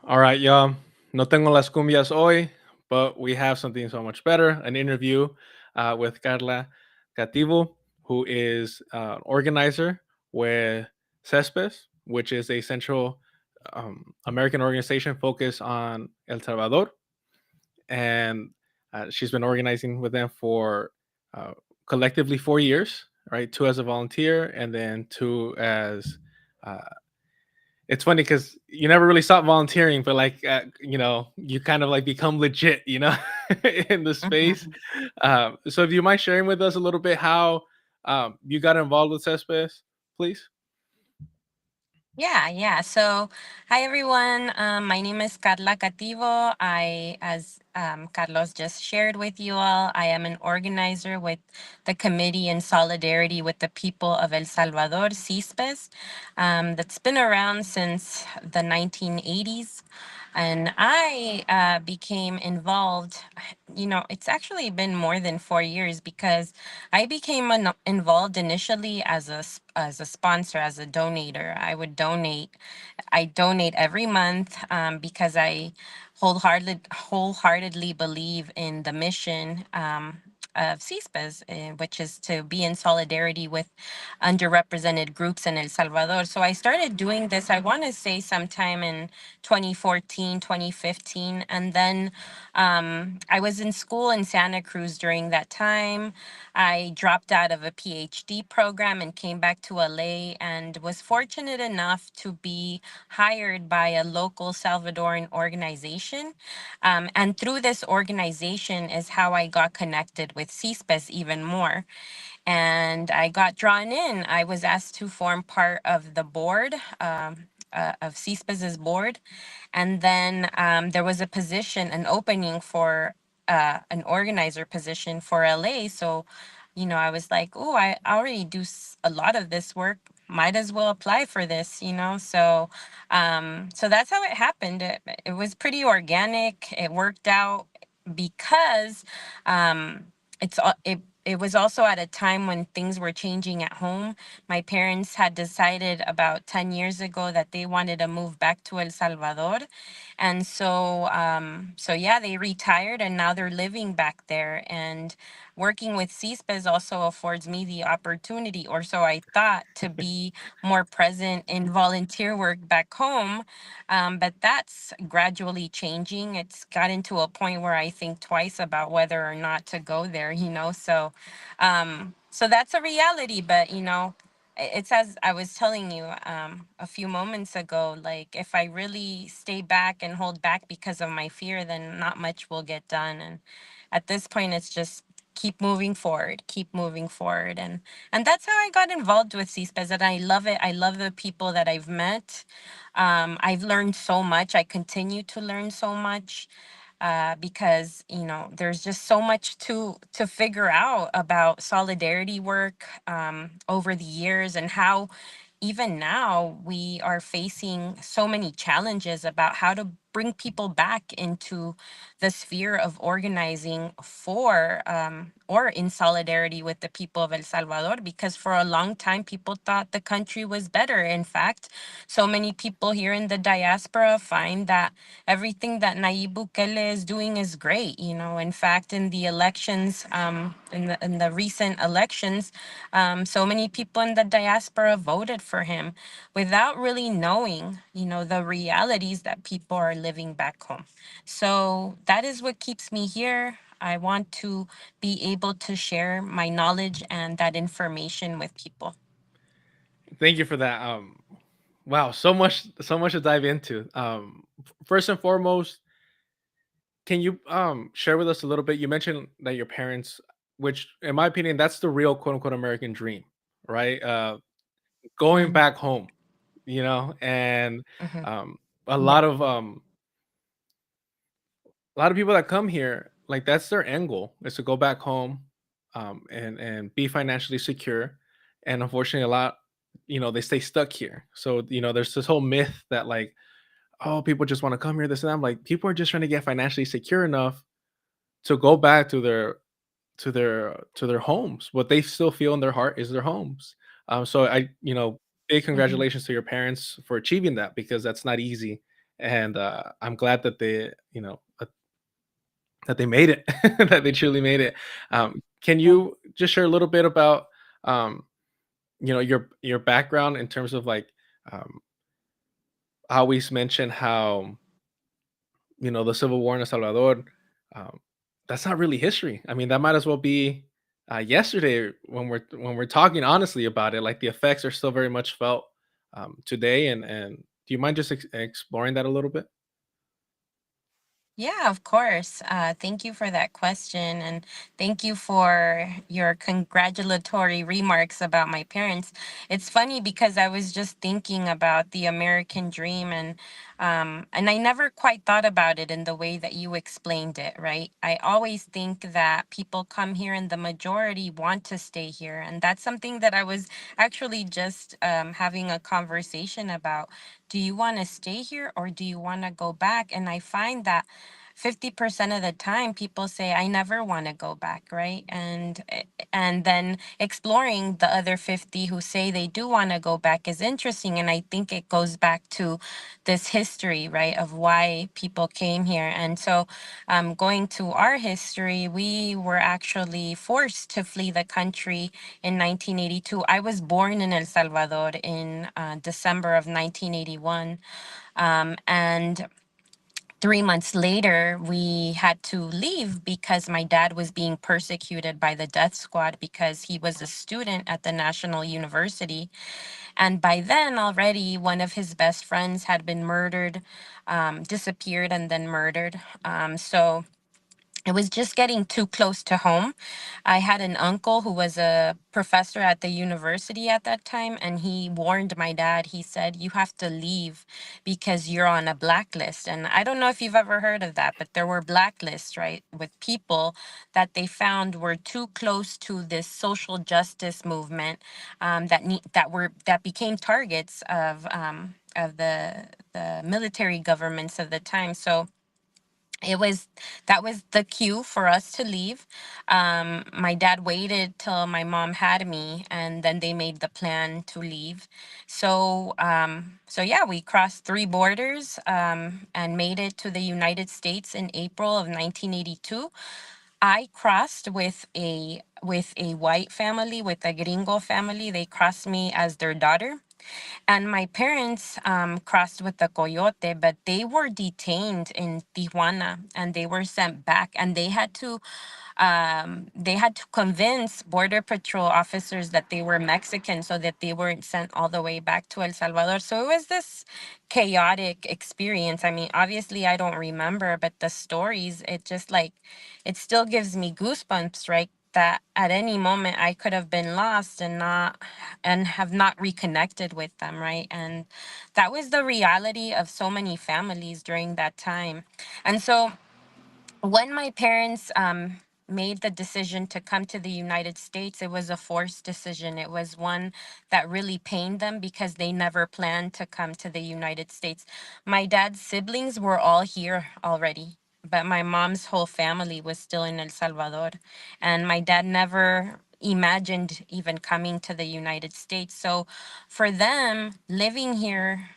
All right, y'all. No tengo las cumbias hoy, but we have something so much better, an interview with Karla Cativo, who is organizer with CESPES, which is a Central American organization focused on El Salvador. And she's been organizing with them for uh, collectively 4 years, right? Two as a volunteer, and then two as uh, it's funny because you never really stop volunteering, but like you kind of like become legit, in the space. Mhm. So, do you mind sharing with us a little bit how you got involved with Cespace, please? Yeah. So, hi everyone. My name is Karla Cativo. As Carlos just shared with you all, I am an organizer with the Committee in Solidarity with the People of El Salvador, CISPES, that's been around since the 1980s. And I became involved. It's actually been more than 4 years because I became involved initially as as a sponsor, as a donator. I donate every month because I wholeheartedly believe in the mission of CISPES, which is to be in solidarity with underrepresented groups in El Salvador. So I started doing this, I want to say sometime in 2014, 2015. And then I was in school in Santa Cruz during that time. I dropped out of a PhD program and came back to LA and was fortunate enough to be hired by a local Salvadoran organization. And through this organization is how I got connected with CISPES even more. And I got drawn in. I was asked to form part of the board. Of CISPES's board. And then there was a position, an opening for an organizer position for LA. So, I was like, oh, I already do a lot of this work. Might as well apply for this. So that's how it happened. It was pretty organic. It worked out because it was also at a time when things were changing at home. My parents had decided about 10 years ago that they wanted to move back to El Salvador. And so yeah, they retired and now they're living back there. And working with CISPES also affords me the opportunity, or so I thought, to be more present in volunteer work back home. But that's gradually changing. It's gotten to a point where I think twice about whether or not to go there. So that's a reality. But it's as I was telling you a few moments ago, like if I really stay back and hold back because of my fear, then not much will get done. And at this point, it's just keep moving forward. And that's how I got involved with CSPES. And I love it. I love the people that I've met. I've learned so much. I continue to learn so much because there's just so much to figure out about solidarity work over the years, and how even now we are facing so many challenges about how to bring people back into the sphere of organizing for or in solidarity with the people of El Salvador, because for a long time people thought the country was better. In fact, so many people here in the diaspora find that everything that Nayib Bukele is doing is great. In fact, in the elections, in the recent elections, so many people in the diaspora voted for him without really knowing, the realities that people are living back home. So that is what keeps me here. I want to be able to share my knowledge and that information with people. Thank you for that. Wow, so much to dive into. First and foremost, can you share with us a little bit? You mentioned that your parents, which in my opinion, that's the real quote unquote American dream, right? Going Mm-hmm. back home, and Mm-hmm. um, a Yeah. lot of people that come here, like that's their end goal is to go back home, and be financially secure. And unfortunately, a lot, they stay stuck here. So there's this whole myth that like, oh, people just want to come here, this and that. I'm like, people are just trying to get financially secure enough to go back to their homes. What they still feel in their heart is their homes. So big Mm-hmm. congratulations to your parents for achieving that, because that's not easy. and I'm glad that they, that they made it, that they truly made it. Can you just share a little bit about, um, your background in terms of like, um, I always mention how, the Civil War in El Salvador, um, that's not really history. I mean, that might as well be yesterday when we're talking honestly about it. Like the effects are still very much felt today. And do you mind just exploring that a little bit? Yeah, of course. Thank you for that question. And thank you for your congratulatory remarks about my parents. It's funny because I was just thinking about the American dream, and I never quite thought about it in the way that you explained it, right? I always think that people come here and the majority want to stay here. And that's something that I was actually just having a conversation about. Do you want to stay here or do you want to go back? And I find that 50% of the time people say I never want to go back, right? And then exploring the other 50 who say they do want to go back is interesting, and I think it goes back to this history, right, of why people came here. And so going to our history, we were actually forced to flee the country in 1982. I was born in El Salvador in December of 1981, and 3 months later, we had to leave because my dad was being persecuted by the death squad because he was a student at the National University. And by then, already, one of his best friends had been murdered, disappeared, and then murdered. So it was just getting too close to home. I had an uncle who was a professor at the university at that time, and he warned my dad. He said, "You have to leave because you're on a blacklist." And I don't know if you've ever heard of that, but there were blacklists, right, with people that they found were too close to this social justice movement, that became targets of the military governments of the time. So it was that was the cue for us to leave. My dad waited till my mom had me, and then they made the plan to leave. So yeah, we crossed three borders, and made it to the United States in April of 1982. I crossed with a white family, with a gringo family. They crossed me as their daughter. And my parents crossed with the coyote, but they were detained in Tijuana and they were sent back. And they had to convince border patrol officers that they were Mexican so that they weren't sent all the way back to El Salvador. So it was this chaotic experience. I mean, obviously I don't remember, but the stories, it just like, it still gives me goosebumps, right? That at any moment I could have been lost and have not reconnected with them, right? And that was the reality of so many families during that time. And so when my parents made the decision to come to the United States, it was a forced decision. It was one that really pained them because they never planned to come to the United States. My dad's siblings were all here already, but my mom's whole family was still in El Salvador. And my dad never imagined even coming to the United States. So for them, living here,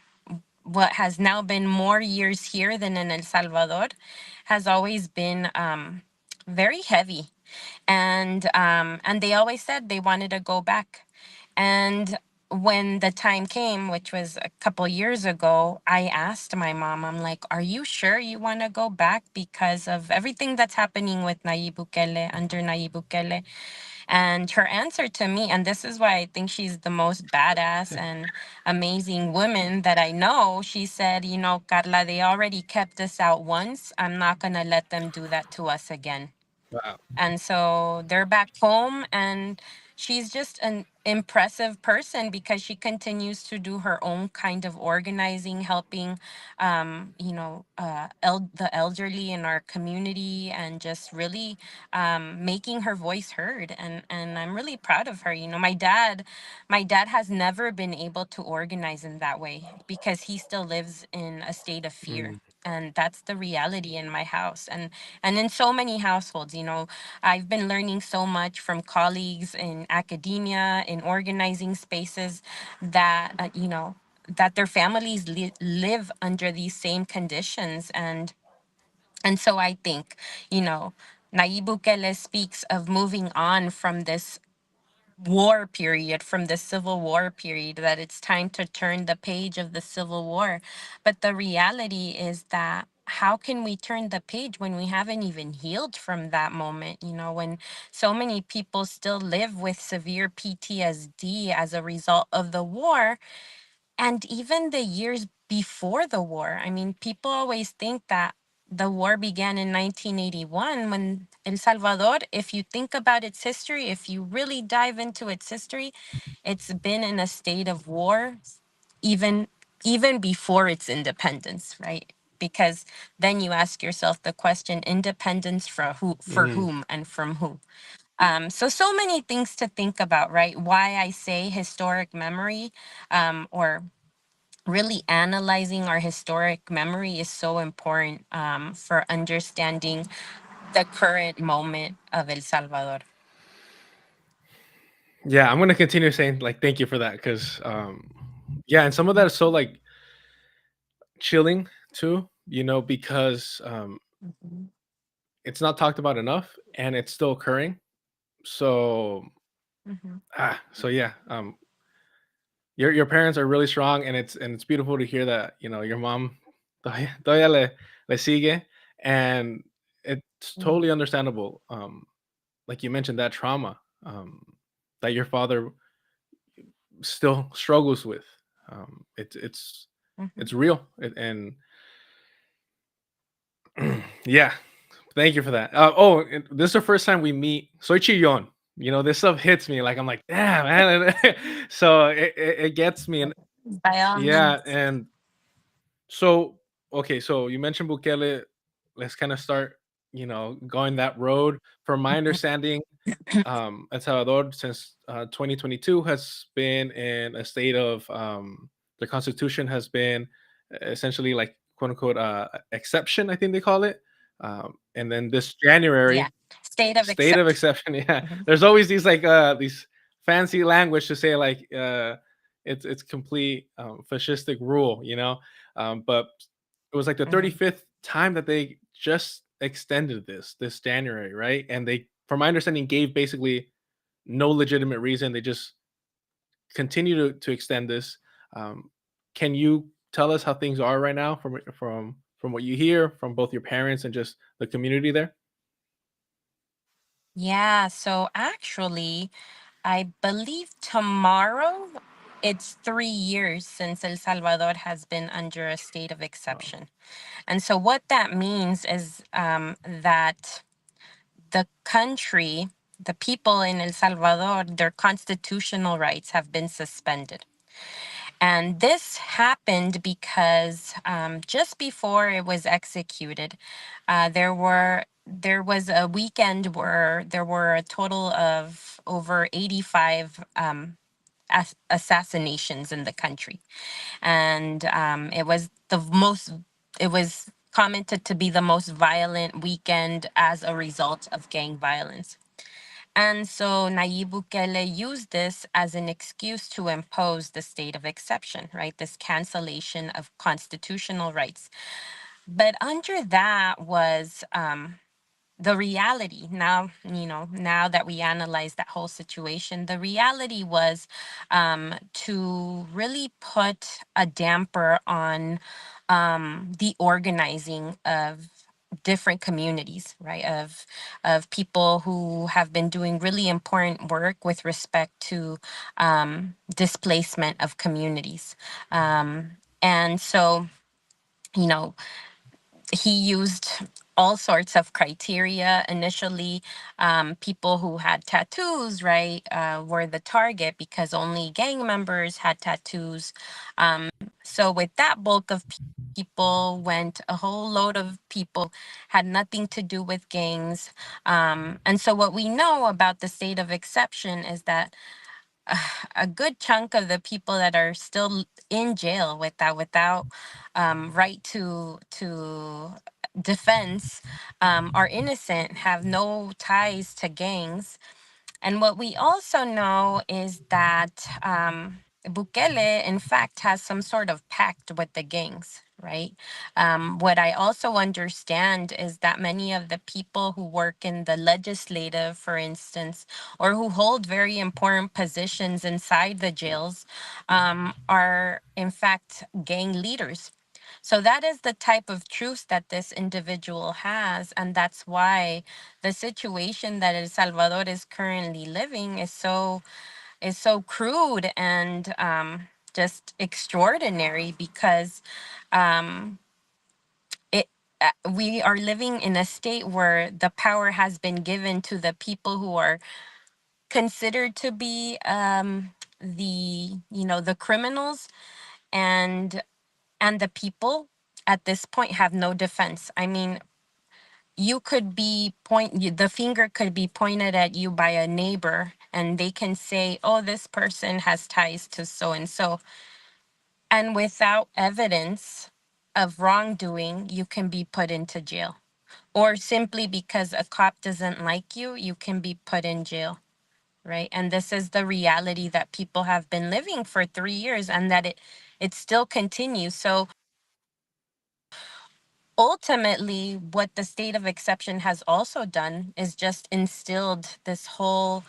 what has now been more years here than in El Salvador, has always been very heavy, and they always said they wanted to go back. And when the time came, which was a couple years ago, I asked my mom, I'm like, "Are you sure you want to go back because of everything that's happening with Nayib Bukele, under Nayib Bukele?" And her answer to me, and this is why I think she's the most badass and amazing woman that I know, she said, "Carla, they already kept us out once. I'm not going to let them do that to us again." Wow. And so they're back home, and she's just an impressive person because she continues to do her own kind of organizing, helping, the elderly in our community, and just really making her voice heard. And I'm really proud of her. My dad has never been able to organize in that way because he still lives in a state of fear. Mm. And that's the reality in my house, and in so many households. I've been learning so much from colleagues in academia, in organizing spaces, that that their families live under these same conditions. And so I think, you know, Nayib Bukele speaks of moving on from this war period, from the civil war period, that it's time to turn the page of the civil war. But the reality is that how can we turn the page when we haven't even healed from that moment? You know, when so many people still live with severe PTSD as a result of the war, and even the years before the war. I mean, people always think that the war began in 1981 when El Salvador, if you think about its history, if you really dive into its history, it's been in a state of war even even before its independence, right? Because then you ask yourself the question, independence for Mhm. whom and from who? So many things to think about, right? Why I say historic memory, or really analyzing our historic memory is so important, for understanding the current moment of El Salvador. Yeah, I'm gonna continue saying like thank you for that because yeah, and some of that is so like chilling too, because Mhm, it's not talked about enough and it's still occurring. So mhm, so yeah, your parents are really strong, and it's beautiful to hear that your mom todavía le sigue, and it's totally mhm, understandable. Like you mentioned, that trauma that your father still struggles with. It's mhm. real, and yeah, thank you for that. And this is the first time we meet. Soy chillon. This stuff hits me like I'm like, damn, man. So it gets me, and By all yeah, means. and so okay, so you mentioned Bukele. Let's kind of start, going that road. From my understanding, El Salvador since 2022 has been in a state of the constitution has been essentially like quote unquote exception, I think they call it. And then this Yeah. January, State of state of exception. exception. Yeah, Mhm, there's always these fancy language to say like it's complete fascistic rule, but it was like the mhm. 35th time that they just extended this January, right? And they, from my understanding, gave basically no legitimate reason. They just continue to extend this. Um, can you tell us how things are right now from what you hear from both your parents and just the community there? Yeah, so actually, I believe tomorrow it's 3 years since El Salvador has been under a state of Wow. exception. And so what that means is, that the country, the people in El Salvador, their constitutional rights have been suspended. And this happened because, just before it was executed, there was a weekend where there were a total of over 85 assassinations in the country, and it was commented to be the most violent weekend as a result of gang violence. And so Nayib Bukele used this as an excuse to impose the state of exception, right? This cancellation of constitutional rights. But under that was, the reality. Now, now that we analyze that whole situation, the reality was, to really put a damper on, the organizing of different communities, right? Of people who have been doing really important work with respect to, displacement of communities. And so, you know, he used all sorts of criteria. Initially, people who had tattoos, right, were the target because only gang members had tattoos. So with that bulk of people went a whole load of people had nothing to do with gangs. And so what we know about the state of exception is that a good chunk of the people that are still in jail without, right to defense, are innocent, have no ties to gangs. And what we also know is that, Bukele, in fact, has some sort of pact with the gangs, right? What I also understand is that many of the people who work in the legislative, for instance, or who hold very important positions inside the jails, are in fact gang leaders. So that is the type of truth that this individual has. And that's why the situation that El Salvador is currently living is so crude and just extraordinary because um, it we are living in a state where the power has been given to the people who are considered to be the criminals, and the people at this point have no defense. I mean, you could be the finger could be pointed at you by a neighbor, and they can say, oh, this person has ties to so and so, and without evidence of wrongdoing you can be put into jail, or simply because a cop doesn't like you, you can be put in jail, right? And this is the reality that people have been living for 3 years, and that it still continues. So ultimately, what the state of exception has also done is just instilled this whole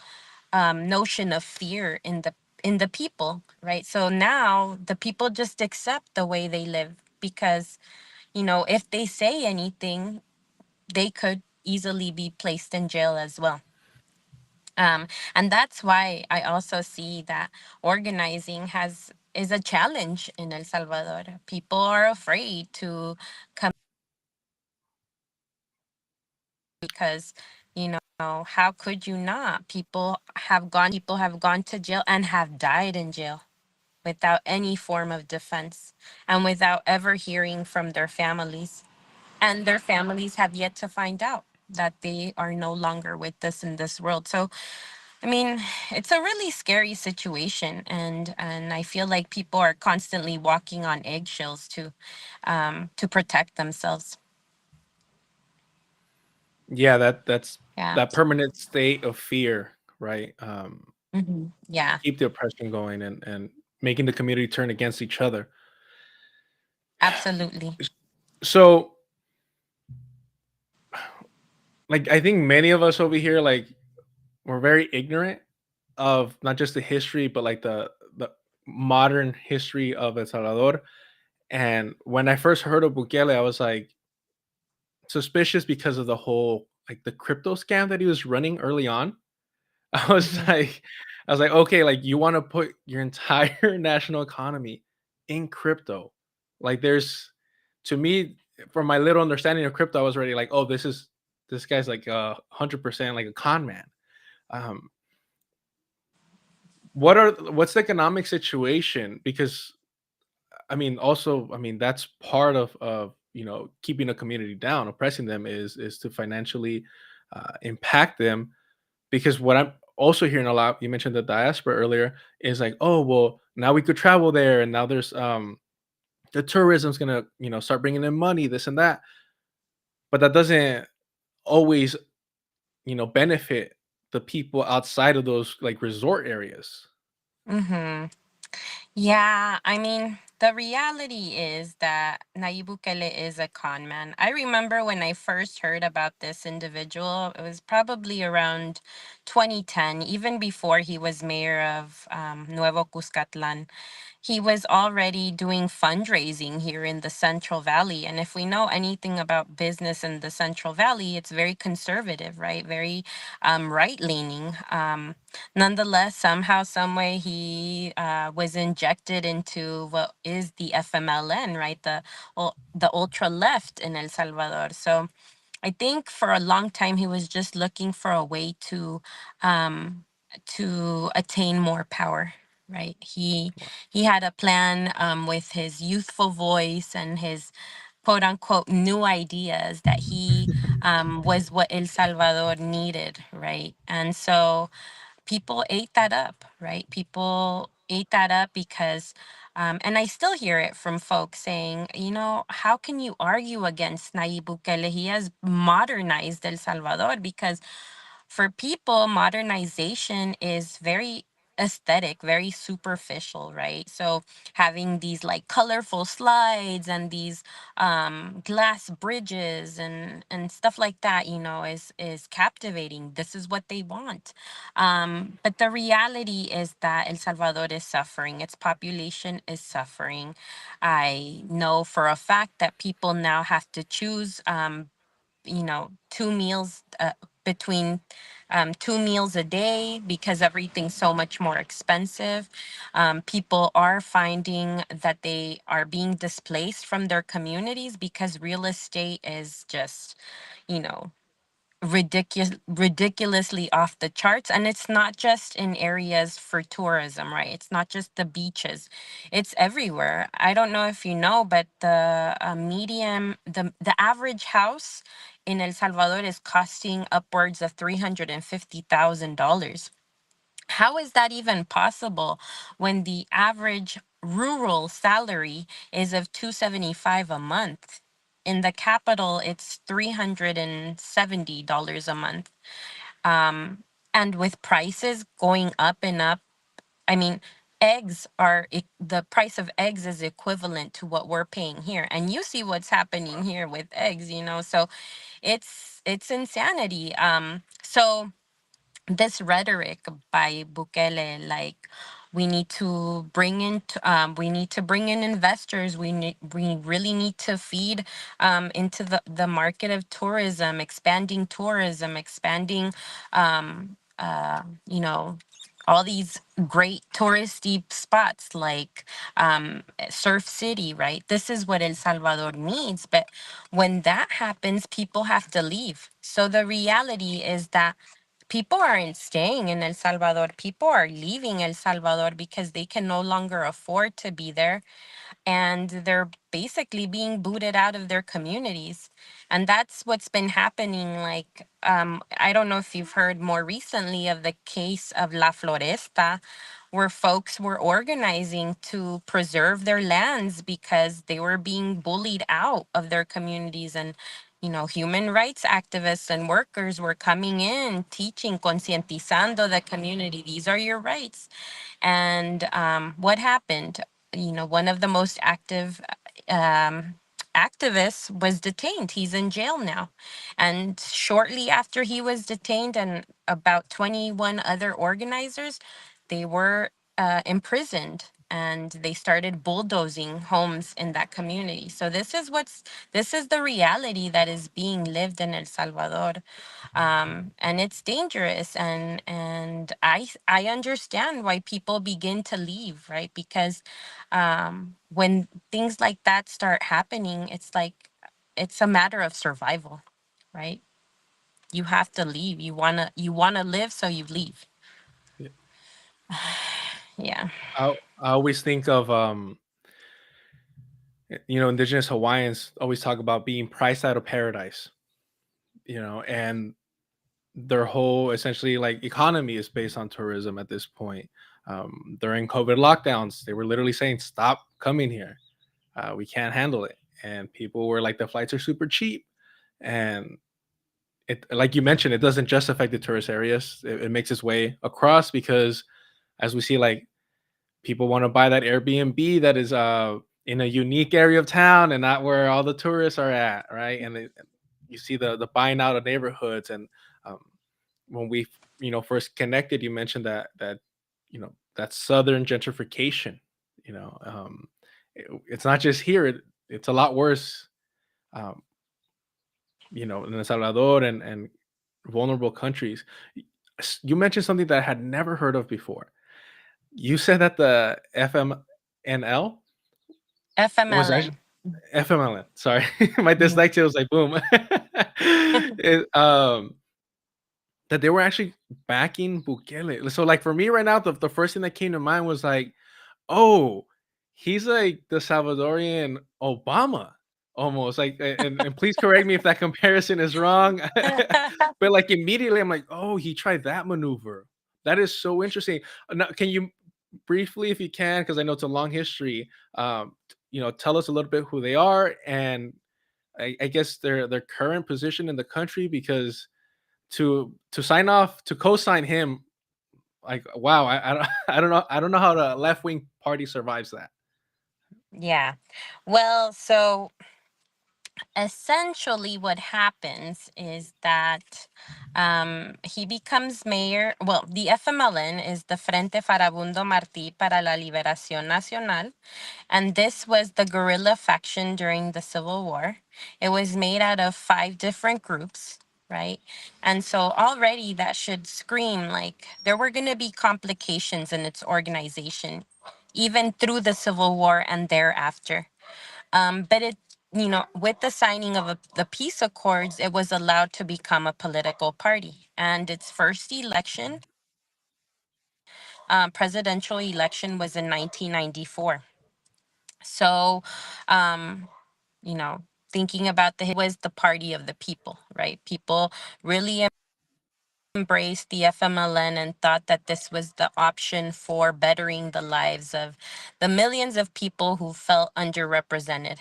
notion of fear in the people, right? So now the people just accept the way they live because, if they say anything, they could easily be placed in jail as well. And that's why I also see that organizing has is a challenge in El Salvador. People are afraid to come because, how could you not? People have gone to jail and have died in jail without any form of defense and without ever hearing from their families. And their families have yet to find out that they are no longer with us in this world. So, I mean, it's a really scary situation, and I feel like people are constantly walking on eggshells to protect themselves. Yeah, that's Yeah. that permanent state of fear, right? To Yeah, keep the oppression going and making the community turn against each other. absolutely. So, like, I think many of us over here, like, we're very ignorant of not just the history, but like the modern history of El Salvador. And when I first heard of Bukele, I was like suspicious because of the whole like the crypto scam that he was running early on. I was Hmm. like, I was like, okay, like you want to put your entire national economy in crypto. Like there's to me, from my little understanding of crypto, I was already like, oh, this guy's like 100% like a con man. Um, what's the economic situation? Because I mean, also, I mean, that's part of keeping a community down, oppressing them is to financially impact them. Because what I'm also hearing a lot, you mentioned the diaspora earlier, is like, oh well, now we could travel there, and now there's the tourism's gonna start bringing in money, this and that, but that doesn't always benefit the people outside of those like resort areas. Hmm. Yeah, I mean, the reality is that Nayib Bukele is a con man. I remember when I first heard about this individual, it was probably around 2010, even before he was mayor of Nuevo Cuscatlan. He was already doing fundraising here in the Central Valley. And if we know anything about business in the Central Valley, it's very conservative, right? Very right leaning. Nonetheless, somehow, someway, he was injected into what is the FMLN, right? The ultra left in El Salvador. So I think for a long time he was just looking for a way um, to attain more power. Right. He had a plan with his youthful voice and his quote unquote new ideas that he was what El Salvador needed. Right. And so people ate that up, right? People ate that up because, and I still hear it from folks saying, how can you argue against Nayib Bukele? He has modernized El Salvador because for people, modernization is very aesthetic, very superficial, right? So having these like colorful slides and these glass bridges and stuff like that, is captivating. This is what they want. But the reality is that El Salvador is suffering. Its population is suffering. I know for a fact that people now have to choose, two meals, between, 2 meals a day, because everything's so much more expensive. People are finding that they are being displaced from their communities because real estate is just, you know, ridiculously off the charts. And it's not just in areas for tourism, right? It's not just the beaches, it's everywhere. I don't know if you know, but the the average house in El Salvador is costing upwards of $350,000. How is that even possible when the average rural salary is of 275 a month? In the capital, it's $370 a month. And with prices going up and up, I mean, the price of eggs is equivalent to what we're paying here. And you see what's happening here with eggs. So it's insanity. So this rhetoric by Bukele, like we need to bring in investors. We really need to feed into the market of tourism, expanding, you know, all these great touristy spots like Surf City, right? This is what El Salvador needs. But when that happens, people have to leave. So the reality is that people aren't staying in El Salvador. People are leaving El Salvador because they can no longer afford to be there, and they're basically being booted out of their communities. And that's what's been happening. Like, I don't know if you've heard more recently of the case of La Floresta, where folks were organizing to preserve their lands because they were being bullied out of their communities. And human rights activists and workers were coming in, teaching, concientizando the community, these are your rights. And what happened? One of the most active um, activists was detained. He's in jail now. And shortly after he was detained, and about 21 other organizers, they were imprisoned. And they started bulldozing homes in that community. So this is the reality that is being lived in El Salvador. And it's dangerous. And I understand why people begin to leave, right? Because when things like that start happening, it's like it's a matter of survival, right? You have to leave. You wanna live, so you leave. Yeah. Yeah. I always think of indigenous Hawaiians always talk about being priced out of paradise, and their whole essentially like economy is based on tourism at this point. During COVID lockdowns, they were literally saying, "Stop coming here. We can't handle it." And people were like, "The flights are super cheap," and it, like you mentioned, it doesn't just affect the tourist areas. It makes its way across because, as we see, like people want to buy that Airbnb that is in a unique area of town and not where all the tourists are at, right? And you see the buying out of neighborhoods. And um, when we first connected, you mentioned that that southern gentrification. It's not just here; it's a lot worse. Um, in El Salvador and vulnerable countries. You mentioned something that I had never heard of before. You said that the FMNL was actually FMLN. FMLN. Sorry, my Mhm. dyslexia was like boom. That they were actually backing Bukele. So, like for me right now, the first thing that came to mind was like, oh, he's like the Salvadorian Obama almost. Like, and please correct me if that comparison is wrong. But like immediately, I'm like, oh, he tried that maneuver. That is so interesting. Now, can you briefly, if you can, because I know it's a long history, tell us a little bit who they are and I guess their current position in the country, because to sign off to co-sign him Like, wow, I don't I don't know how the left wing party survives that. Yeah. Well, so essentially what happens is that he becomes mayor. Well, the FMLN is the Frente Farabundo Martí para la Liberación Nacional, and this was the guerrilla faction during the Civil War. It was made out of 5 different groups, right? And so already that should scream like there were going to be complications in its organization, even through the Civil War and thereafter. But it, with the signing of the peace accords, it was allowed to become a political party. And its first election, presidential election, was in 1994. So, um, you know, thinking about was the party of the people, right? People really embraced the FMLN and thought that this was the option for bettering the lives of the millions of people who felt underrepresented.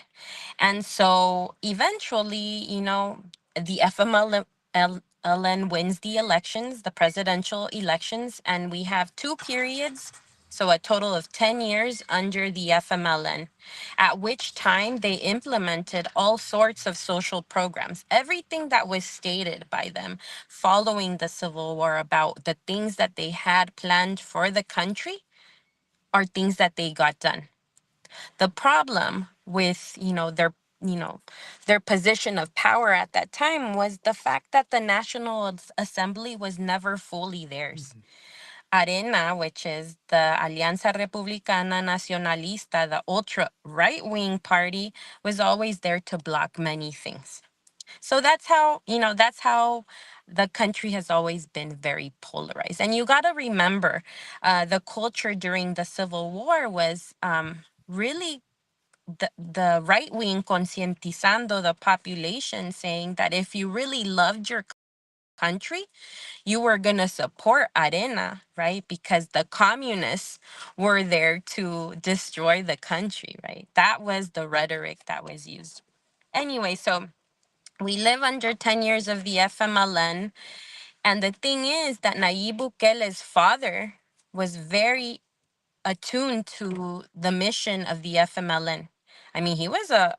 And so eventually, the FMLN wins the elections, the presidential elections, and we have 2 periods, so a total of 10 years under the FMLN, at which time they implemented all sorts of social programs. Everything that was stated by them following the Civil War about the things that they had planned for the country are things that they got done. The problem with, you know, their position of power at that time was the fact that the National Assembly was never fully theirs. Arena, which is the Alianza Republicana Nacionalista, the ultra right wing party, was always there to block many things. So that's how the country has always been very polarized. And you got to remember, the culture during the Civil War was really the right wing concientizando the population, saying that if you really loved your country, you were going to support Arena, right? Because the communists were there to destroy the country, right? That was the rhetoric that was used. Anyway, so we live under 10 years of the FMLN. And the thing is that Nayib Bukele's father was very attuned to the mission of the FMLN. I mean, he was a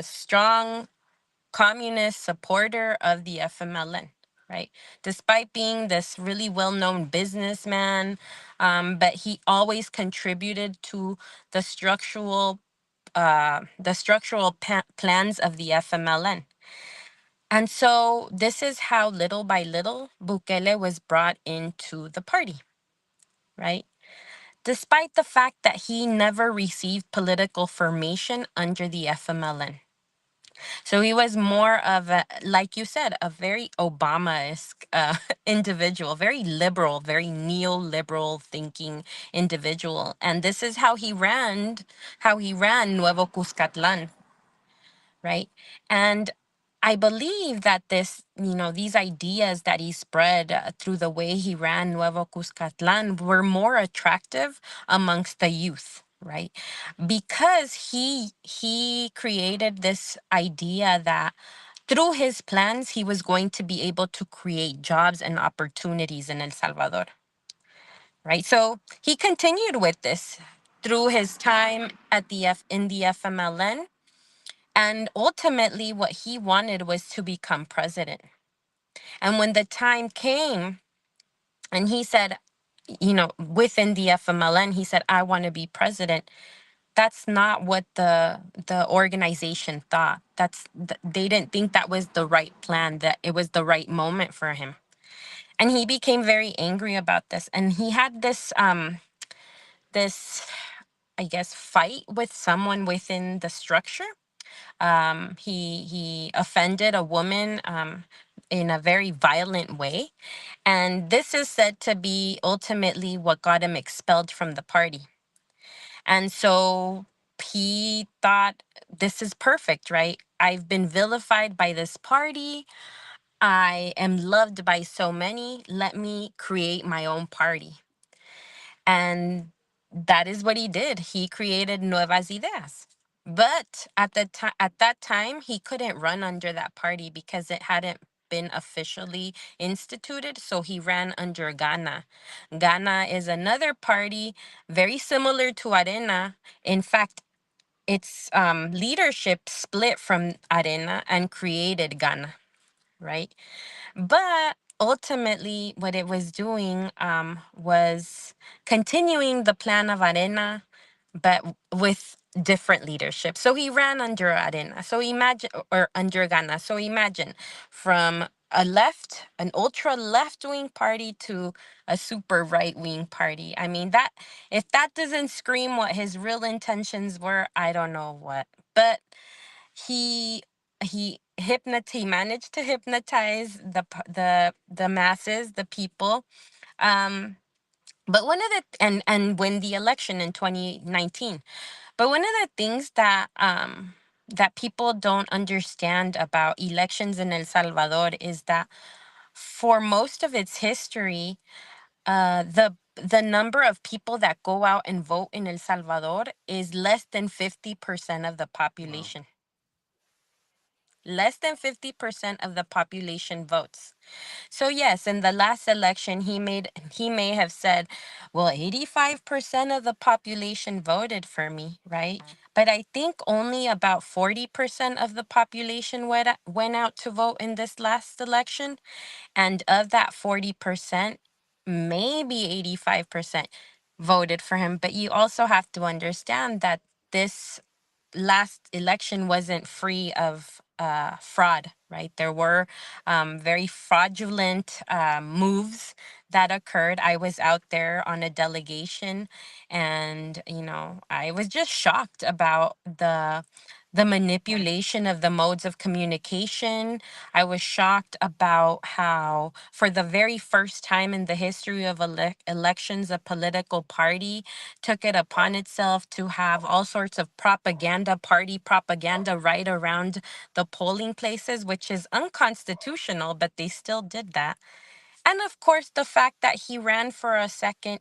strong communist supporter of the FMLN, right? Despite being this really well-known businessman, but he always contributed to the structural plans of the FMLN. And so this is how little by little Bukele was brought into the party, right? Despite the fact that he never received political formation under the FMLN. So he was more of a, like you said, a very Obama-esque individual, very liberal, very neoliberal thinking individual. And this is how he ran Nuevo Cuscatlan, right? And I believe that these ideas that he spread through the way he ran Nuevo Cuscatlan were more attractive amongst the youth, right? Because he created this idea that through his plans he was going to be able to create jobs and opportunities in El Salvador, right? So he continued with this through his time in the FMLN, and ultimately, what he wanted was to become president. And when the time came, and he said, within the FMLN, he said, "I want to be president." That's not what the organization thought. They didn't think that was the right plan, that it was the right moment for him. And he became very angry about this. And he had this, I guess, fight with someone within the structure. He offended a woman in a very violent way, and this is said to be ultimately what got him expelled from the party. And so he thought, this is perfect, right? I've been vilified by this party. I am loved by so many. Let me create my own party. And that is what he did. He created Nuevas Ideas. But at that time, he couldn't run under that party because it hadn't been officially instituted. So he ran under Ghana. Ghana is another party very similar to Arena. In fact, its leadership split from Arena and created Ghana, right? But ultimately, what it was doing was continuing the plan of Arena, but with different leadership. So he ran under Arena. So imagine, or under Ghana. So imagine from an ultra left wing party to a super right wing party. I mean, that, if that doesn't scream what his real intentions were, I don't know what. But he he managed to hypnotize the masses, the people. um but one of the and win the election in 2019. But one of the things that people don't understand about elections in El Salvador is that for most of its history, the number of people that go out and vote in El Salvador is less than 50% of the Wow. population. Less than 50% of the population votes. So yes, in the last election, he may have said, "Well, 85% of the population voted for me, right?" But I think only about 40% of the population went out to vote in this last election, and of that 40%, maybe 85% voted for him. But you also have to understand that this last election wasn't free of fraud, right? There were very fraudulent moves that occurred. I was out there on a delegation, and I was just shocked about the manipulation of the modes of communication. I was shocked about how, for the very first time in the history of elections, a political party took it upon itself to have all sorts of propaganda, party propaganda, right around the polling places, which is unconstitutional, but they still did that. And of course, the fact that he ran for a second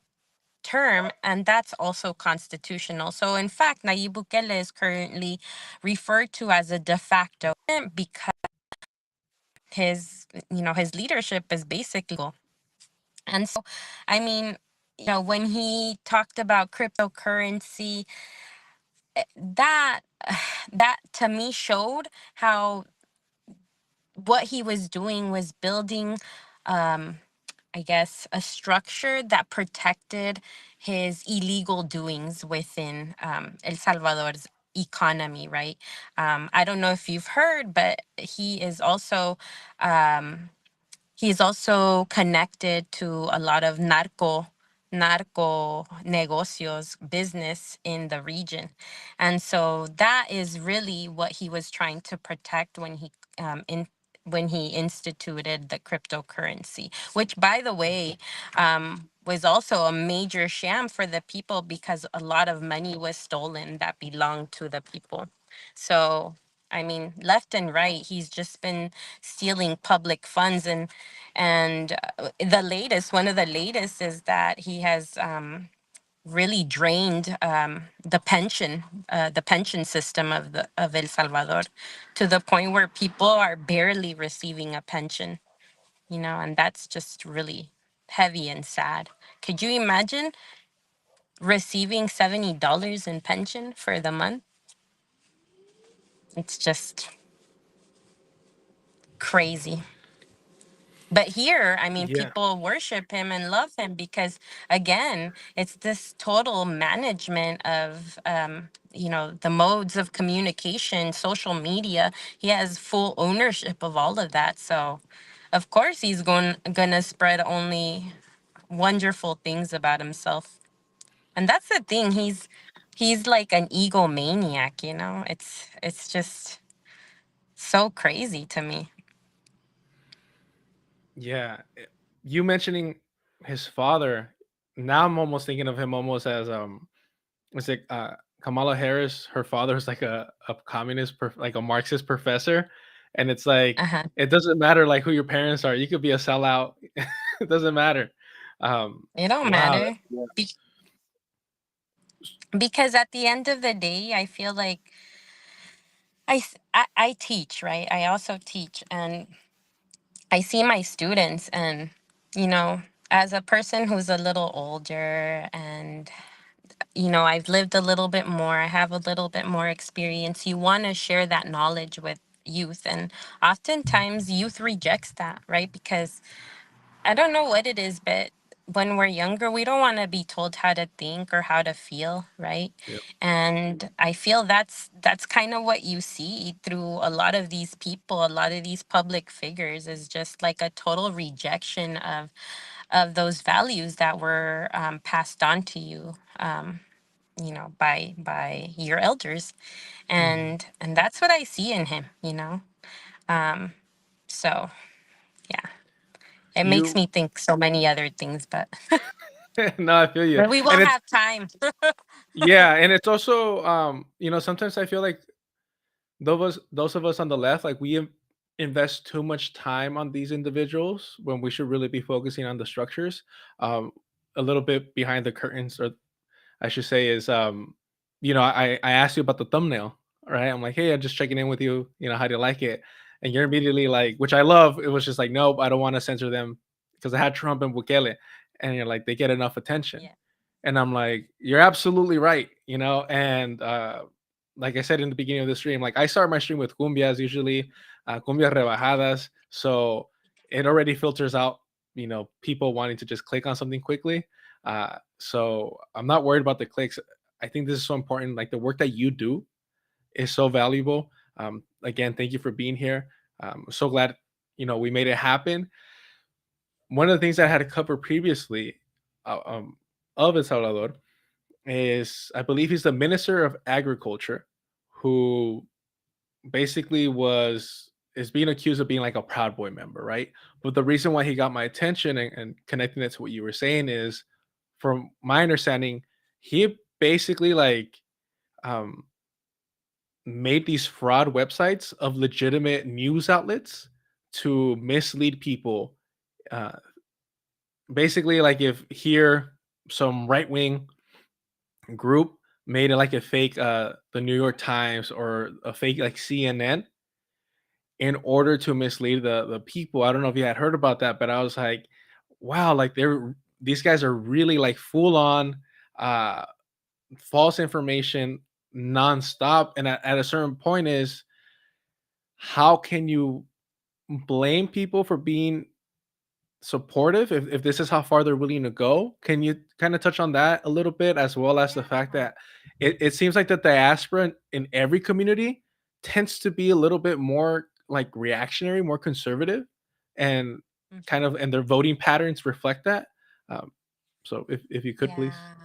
term, and that's also constitutional. So, in fact, Nayib Bukele is currently referred to as a de facto because his leadership is basically. And so, I mean, when he talked about cryptocurrency, that that to me showed how what he was doing was building, um I guess, a structure that protected his illegal doings within El Salvador's economy, right? I don't know if you've heard, but he's also connected to a lot of narco negocios business in the region. And so that is really what he was trying to protect when he instituted the cryptocurrency, which, by the way, was also a major sham for the people because a lot of money was stolen that belonged to the people. So, I mean, left and right, he's just been stealing public funds. And one of the latest is that he has really drained the pension system of El Salvador, to the point where people are barely receiving a pension, and that's just really heavy and sad. Could you imagine receiving $70 in pension for the month? It's just crazy. But here, I mean, Yeah. people worship him and love him because, again, it's this total management of, the modes of communication, social media. He has full ownership of all of that. So, of course, he's gonna spread only wonderful things about himself. And that's the thing. He's like an egomaniac. It's just so crazy to me. Yeah. You mentioning his father, now I'm almost thinking of him almost as it's like Kamala Harris, her father is like a communist, like a Marxist professor, and it's like Uh huh. it doesn't matter like who your parents are. You could be a sellout. It doesn't matter. It don't Wow. matter. Because at the end of the day, I feel like I teach, right? I also teach, and I see my students, and you know, as a person who's a little older, and I've lived a little bit more, I have a little bit more experience, you want to share that knowledge with youth, and oftentimes youth rejects that, right? Because I don't know what it is, but when we're younger, we don't want to be told how to think or how to feel, right? Yeah. And I feel that's kind of what you see through a lot of these people, a lot of these public figures, is just like a total rejection of those values that were passed on to you, by your elders, Mhm. and that's what I see in him. So yeah, it makes You me think so many other things, but no, I feel you. but we And won't it's have time. yeah, and it's also sometimes I feel like those of us on the left, like invest too much time on these individuals when we should really be focusing on the structures. Um, a little bit behind the curtains, or I should say, is I asked you about the thumbnail, right? I'm like, hey, I'm just checking in with you. How do you like it? And you're immediately like, which I love. It was just like, nope, I don't want to censor them because I had Trump and Bukele, and you're like, they get enough attention. Yeah. And I'm like, you're absolutely right, And like I said in the beginning of the stream, like I start my stream with cumbias usually, cumbias rebajadas, so it already filters out, people wanting to just click on something quickly. So I'm not worried about the clicks. I think this is so important. Like the work that you do is so valuable. Again, thank you for being here. I'm so glad we made it happen. One of the things that I had to cover previously of El Salvador is I believe he's the Minister of Agriculture, who basically is being accused of being like a Proud Boy member, right? But the reason why he got my attention and connecting it to what you were saying is, from my understanding, he basically like um, made these fraud websites of legitimate news outlets to mislead people. Uh, Basically, like if here some right wing group made it like a fake the New York Times or a fake like CNN in order to mislead the people. I don't know if you had heard about that, but I was like, wow, like these guys are really like full on uh false information nonstop. And at a certain point is, how can you blame people for being supportive if this is how far they're willing to go? Can you kind of touch on that a little bit, as well as the fact Yeah. that it seems like the diaspora in every community tends to be a little bit more like reactionary, more conservative, and kind of, Mhm. and their voting patterns reflect that. Um, so if you could please. Yeah.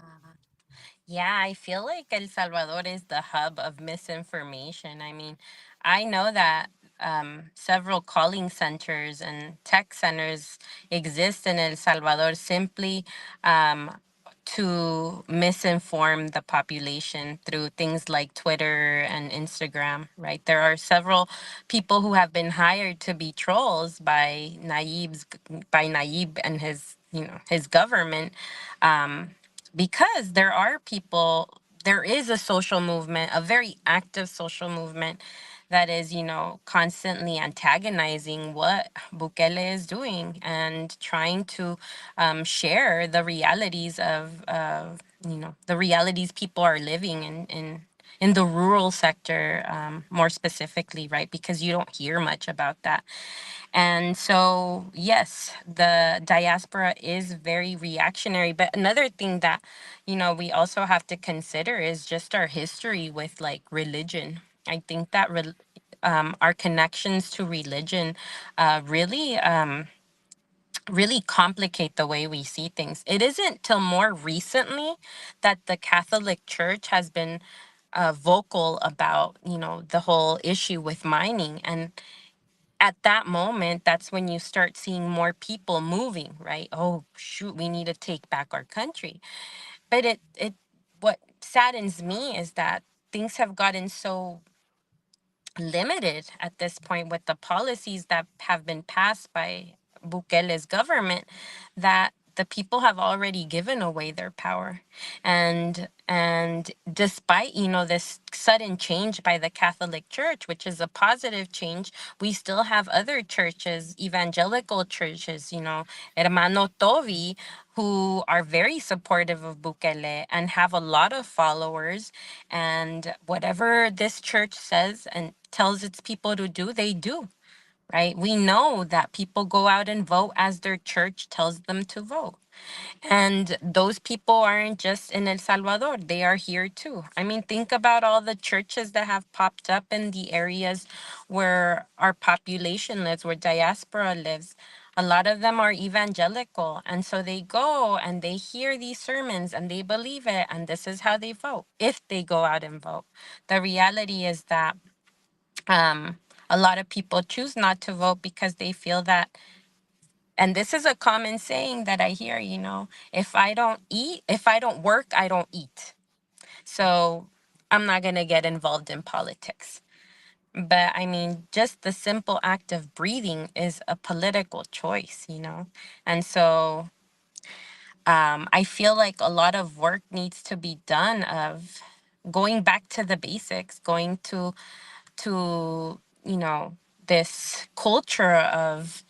Yeah, I feel like El Salvador is the hub of misinformation. I mean, I know that several calling centers and tech centers exist in El Salvador simply um, to misinform the population through things like Twitter and Instagram, right? There are several people who have been hired to be trolls by Nayib and his government, um, because there is a social movement, a very active social movement that is, constantly antagonizing what Bukele is doing and trying to share the realities the realities people are living in the rural sector, more specifically, right? Because you don't hear much about that. And so, yes, the diaspora is very reactionary. But another thing that, we also have to consider is just our history with like religion. I think that our connections to religion really complicate the way we see things. It isn't till more recently that the Catholic Church has been vocal about, the whole issue with mining. And at that moment, that's when you start seeing more people moving, right? Oh, shoot, we need to take back our country. But what saddens me is that things have gotten so limited at this point with the policies that have been passed by Bukele's government, that the people have already given away their power. And despite, this sudden change by the Catholic Church, which is a positive change, we still have other churches, evangelical churches, Hermano Tovi, who are very supportive of Bukele and have a lot of followers. And whatever this church says and tells its people to do, they do, right? We know that people go out and vote as their church tells them to vote. And those people aren't just in El Salvador, they are here too. I mean, think about all the churches that have popped up in the areas where our population lives, where diaspora lives. A lot of them are evangelical. And so they go and they hear these sermons and they believe it. And this is how they vote, if they go out and vote. The reality is that um, a lot of people choose not to vote because they feel that, and this is a common saying that I hear, if I don't eat, if I don't work, I don't eat. So I'm not going to get involved in politics. But I mean, just the simple act of breathing is a political choice. And so I feel like a lot of work needs to be done of going back to the basics, going to this culture of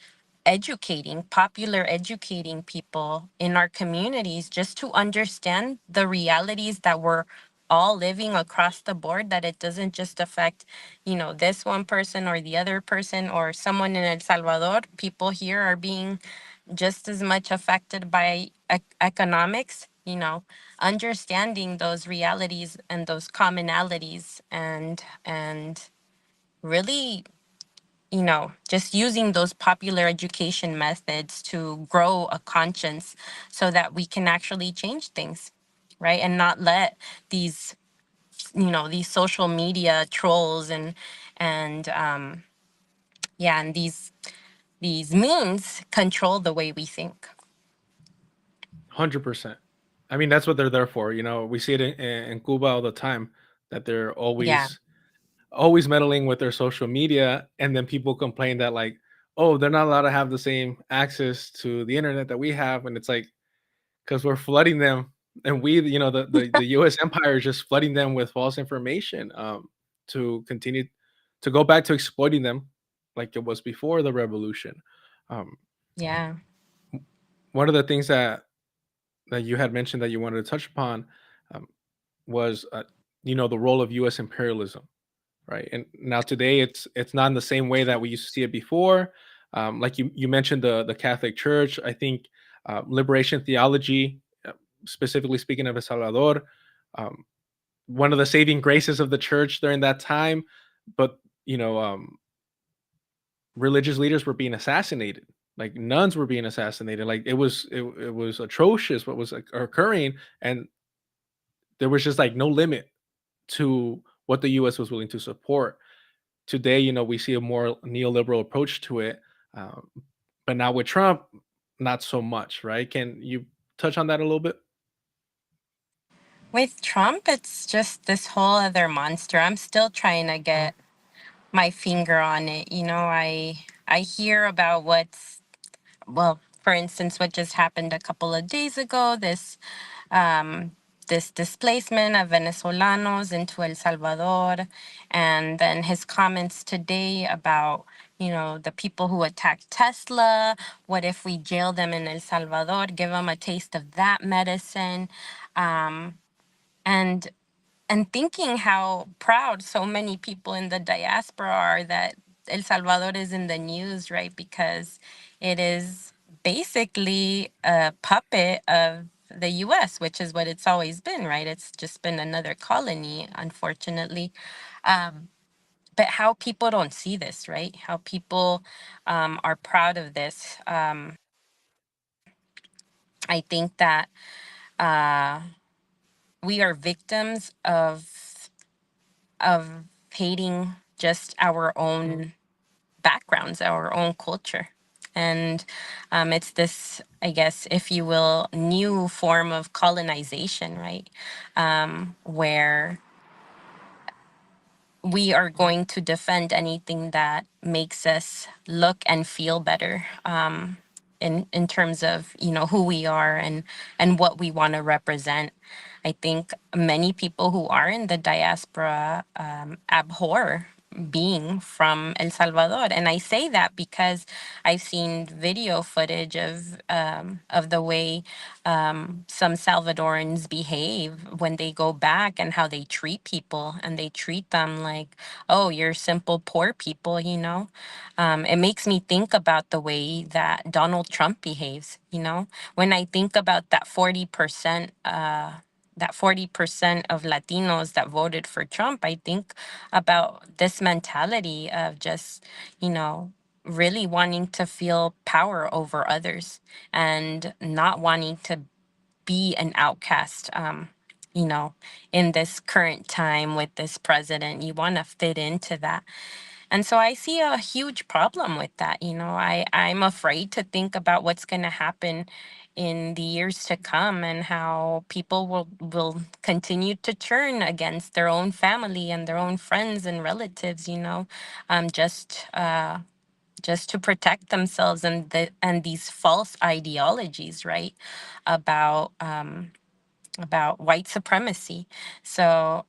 popular educating people in our communities, just to understand the realities that we're all living across the board, that it doesn't just affect this one person or the other person or someone in El Salvador. People here are being just as much affected by economics, understanding those realities and those commonalities, and really, just using those popular education methods to grow a conscience so that we can actually change things, right? And not let these, these social media trolls and yeah, and these means control the way we think. 100%. I mean, that's what they're there for. We see it in Cuba all the time, that they're Yeah. always meddling with their social media, and then people complain that, like, oh, they're not allowed to have the same access to the internet that we have, and it's like, because we're flooding them, and the U.S. empire is just flooding them with false information, to continue to go back to exploiting them like it was before the revolution. Um, Yeah. One of the things that you had mentioned that you wanted to touch upon, um, was, the role of U.S. imperialism, right? And now today, it's not in the same way that we used to see it before. Like you mentioned the Catholic Church. I think liberation theology, specifically speaking of El Salvador, um, one of the saving graces of the church during that time, but you know, um, religious leaders were being assassinated. Like nuns were being assassinated. Like it was atrocious what was occurring, and there was just like no limit to what the U.S. was willing to support. Today, we see a more neoliberal approach to it, um, but now with Trump, not so much, right? Can you touch on that a little bit? With Trump, it's just this whole other monster. I'm still trying to get my finger on it. I hear about well, for instance, what just happened a couple of days ago, um, this displacement of Venezolanos into El Salvador, and then his comments today about, the people who attacked Tesla. What if we jail them in El Salvador, give them a taste of that medicine? Um, and thinking how proud so many people in the diaspora are that El Salvador is in the news, right? Because it is basically a puppet of the US, which is what it's always been, right? It's just been another colony, unfortunately. Um, but how people don't see this, right? How people are proud of this. I think that uh, we are victims of hating just our own backgrounds, our own culture. And it's this, I guess, if you will, new form of colonization, right? Where we are going to defend anything that makes us look and feel better. in terms of, you know, who we are and what we want to represent. I think many people who are in the diaspora abhor being from El Salvador, and I say that because I've seen video footage of the way some Salvadorans behave when they go back and how they treat people, and they treat them like, oh, you're simple poor people, you know. It makes me think about the way that Donald Trump behaves, you know. When I think about that 40% of Latinos that voted for Trump, I think about this mentality of just, you know, really wanting to feel power over others and not wanting to be an outcast. You know, in this current time with this president, you want to fit into that. And so I see a huge problem with that. You know, I'm afraid to think about what's going to happen in the years to come, and how people will continue to turn against their own family and their own friends and relatives, you know, um, just uh, just to protect themselves and these false ideologies, right? About about white supremacy. So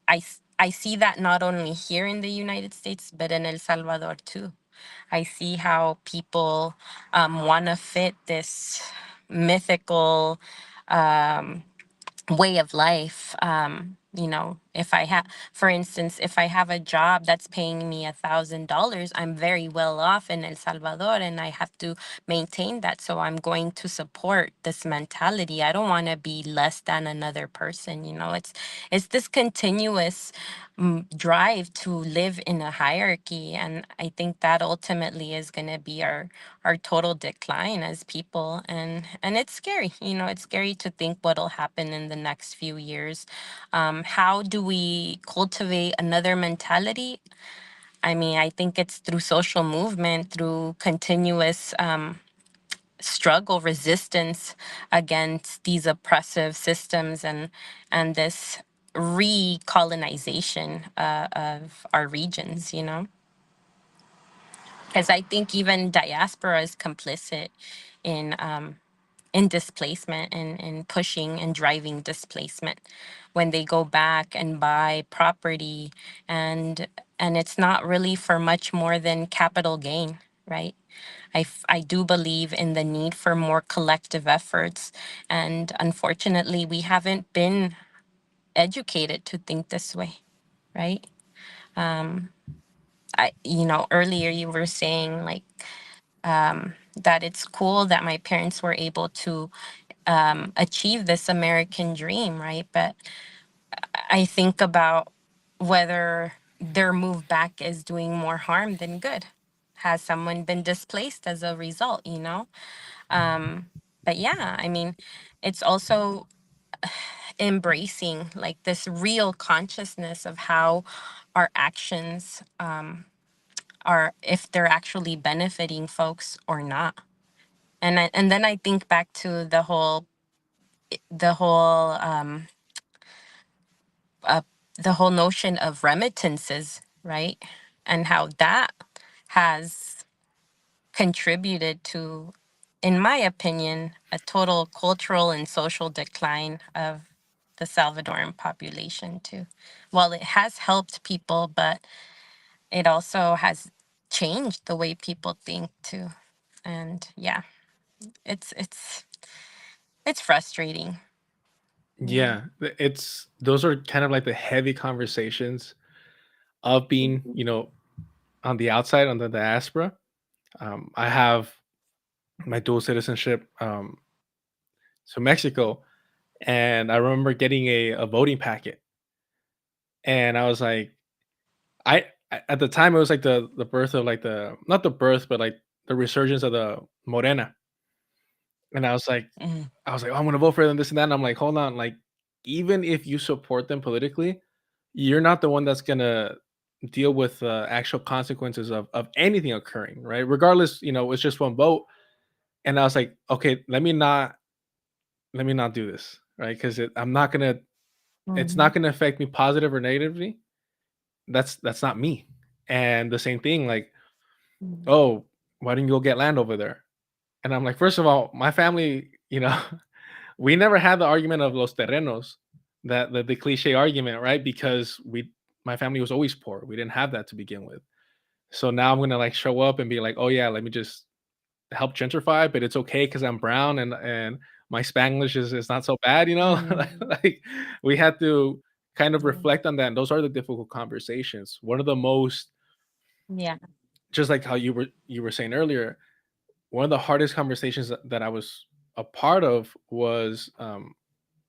I see that not only here in the United States, but in El Salvador too. I see how people want to fit this mythical way of life. You know, if I have, for instance, if I have a job that's paying me $1,000, I'm very well off in El Salvador, and I have to maintain that. So I'm going to support this mentality. I don't want to be less than another person. You know, it's this continuous drive to live in a hierarchy, and I think that ultimately is going to be our total decline as people. And it's scary, you know, it's scary to think what'll happen in the next few years. How do we cultivate another mentality? I mean, I think it's through social movement, through continuous struggle, resistance against these oppressive systems, and this recolonization of our regions, you know. Because I think even diaspora is complicit in in displacement, and pushing and driving displacement when they go back and buy property, and it's not really for much more than capital gain, right? I do believe in the need for more collective efforts, and unfortunately we haven't been educated to think this way, right? I, you know, earlier you were saying like that it's cool that my parents were able to achieve this American dream, right? But I think about whether their move back is doing more harm than good. Has someone been displaced as a result, you know? But yeah, I mean, it's also embracing like this real consciousness of how our actions are, if they're actually benefiting folks or not. And then I think back to the whole the whole notion of remittances, right? And how that has contributed to, in my opinion, a total cultural and social decline of the Salvadoran population, too. Well, it has helped people, but it also has changed the way people think, too. And yeah, it's it's it's frustrating. Yeah. Yeah, it's those are kind of like the heavy conversations of being, you know, on the outside, on the diaspora. I have my dual citizenship, so Mexico, and I remember getting a voting packet, and I was like, at the time it was like the birth of like the, not the birth, but like the resurgence of the Morena, and Mhm. I was like, oh, I'm gonna vote for them, this and that. And I'm like, hold on, like even if you support them politically, you're not the one that's gonna deal with the actual consequences of anything occurring, right? Regardless, you know, it's just one vote. And I was like, okay, let me not do this, right? Because I'm not gonna, it's not Mhm. gonna affect me positive or negatively. That's not me. And the same thing, like, Mhm. oh, why didn't you go get land over there? And I'm like, first of all, my family, we never had the argument of los terrenos, that the cliche argument, right? Because my family was always poor. We didn't have that to begin with. So now I'm gonna like show up and be like, oh yeah, let me just help gentrify, but it's okay because I'm brown and my Spanglish is not so bad, Mm, like we had to kind of yeah. reflect on that. And those are the difficult conversations. One of the most, Yeah. just like how you were saying earlier, one of the hardest conversations that I was a part of was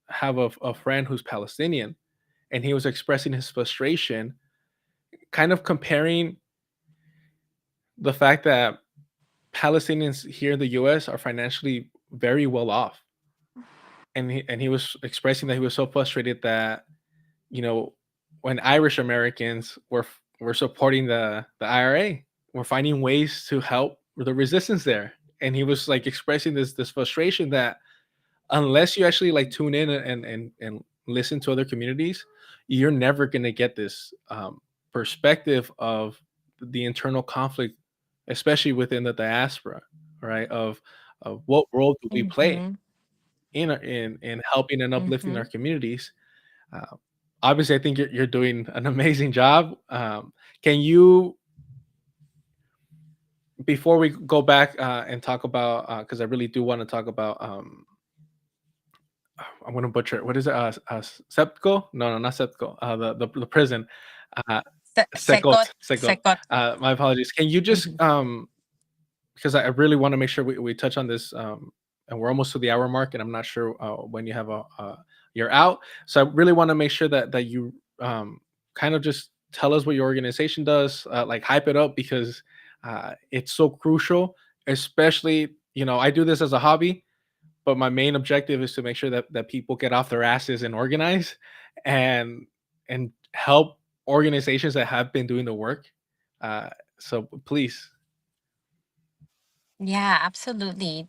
have a friend who's Palestinian, and he was expressing his frustration, kind of comparing the fact that Palestinians here in the US are financially very well off. And he was expressing that he was so frustrated that, you know, when Irish Americans were supporting the IRA, we're finding ways to help the resistance there. And he was like expressing this frustration that unless you actually like tune in and listen to other communities, you're never going to get this perspective of the internal conflict, especially within the diaspora, right? Of what role do we play Mm-hmm. in helping and uplifting Mm-hmm. our communities. uh, Obviously, I think you're doing an amazing job. Can you, before we go back and talk about, because I really do want to talk about, I'm gonna butcher it. What is it? Sepco? No, no, not Sepco. The prison. Uh, Secot, Secot. Secot. secot. My apologies. Can you just Mm-hmm. because I really want to make sure we touch on this, and we're almost to the hour mark, and I'm not sure when you have you're out. So I really want to make sure that you kind of just tell us what your organization does, like hype it up because it's so crucial. Especially, I do this as a hobby, but my main objective is to make sure that people get off their asses and organize and help organizations that have been doing the work. Uh, so please. Yeah, absolutely.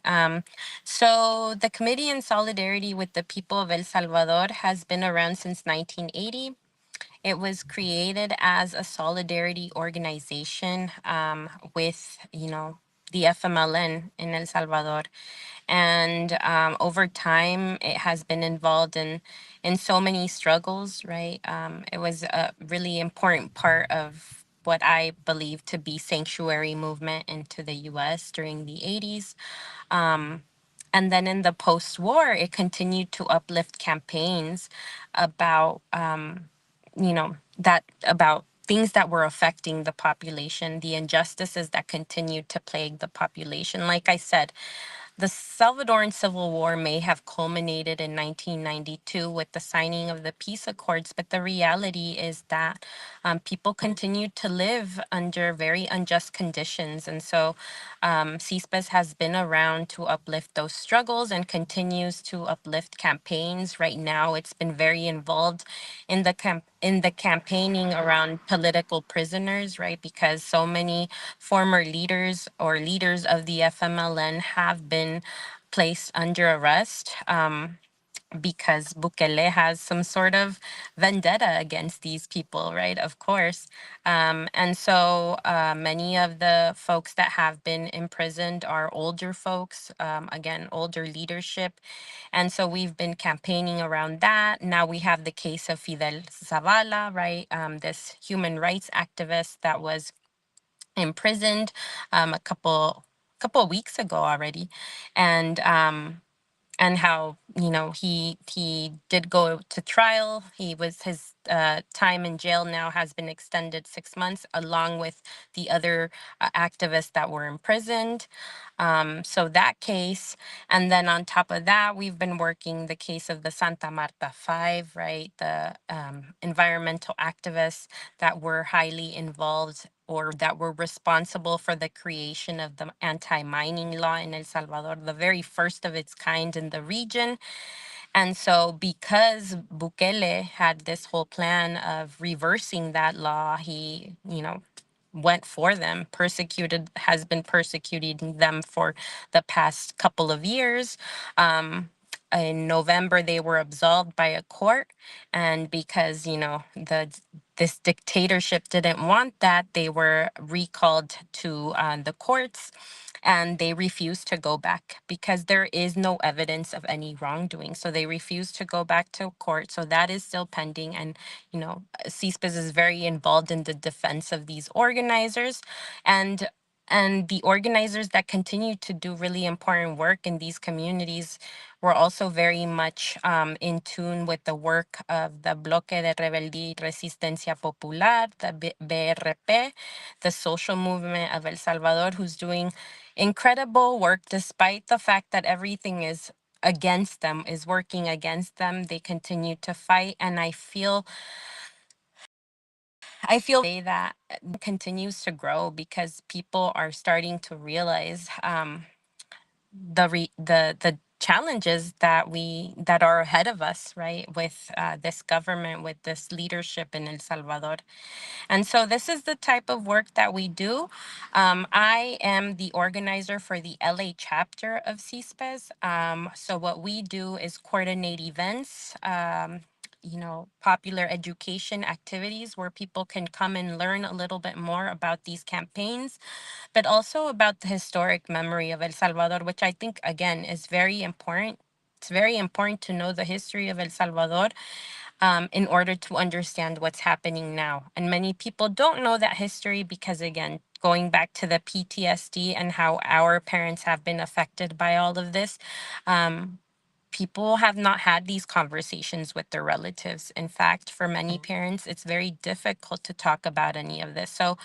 So the Committee in Solidarity with the People of El Salvador has been around since 1980. It was created as a solidarity organization with, the FMLN in El Salvador. And over time, it has been involved in so many struggles, right? It was a really important part of what I believe to be sanctuary movement into the U.S. during the 80s. Um, and then in the post-war, it continued to uplift campaigns about about things that were affecting the population, the injustices that continued to plague the population. Like I said, the Salvadoran Civil War may have culminated in 1992 with the signing of the peace accords, but the reality is that people continued to live under very unjust conditions. And so CISPES has been around to uplift those struggles and continues to uplift campaigns. Right now, it's been very involved in the campaigning around political prisoners, right? Because so many former leaders or leaders of the FMLN have been placed under arrest. Because Bukele has some sort of vendetta against these people, right? Of course. And so many of the folks that have been imprisoned are older folks, again, older leadership. And so we've been campaigning around that. Now we have the case of Fidel Zavala, right? This human rights activist that was imprisoned a couple of weeks ago already. And how he did go to trial. His time in jail now has been extended 6 months, along with the other activists that were imprisoned. So that case, and then on top of that, we've been working the case of the Santa Marta Five, right? The environmental activists that were highly involved or that were responsible for the creation of the anti-mining law in El Salvador, the very first of its kind in the region. And so, because Bukele had this whole plan of reversing that law, he, went for them, has been persecuting them for the past couple of years. In November, they were absolved by a court. And because, the this dictatorship didn't want that, they were recalled to the courts, and they refused to go back because there is no evidence of any wrongdoing. So they refused to go back to court. So that is still pending. And, CISPES is very involved in the defense of these organizers. And the organizers that continue to do really important work in these communities were also very much in tune with the work of the Bloque de Rebeldía y Resistencia Popular, the BRP, the social movement of El Salvador, who's doing incredible work despite the fact that everything is against them, is working against them. They continue to fight, and I feel that continues to grow because people are starting to realize the challenges that are ahead of us, right, with this government, with this leadership in El Salvador. And so this is the type of work that we do. I am the organizer for the LA chapter of CISPES. So what we do is coordinate events, popular education activities where people can come and learn a little bit more about these campaigns, but also about the historic memory of El Salvador, which I think, again, is very important. It's very important to know the history of El Salvador in order to understand what's happening now. And many people don't know that history because, again, going back to the PTSD and how our parents have been affected by all of this, people have not had these conversations with their relatives. In fact, for many parents, it's very difficult to talk about any of this. So,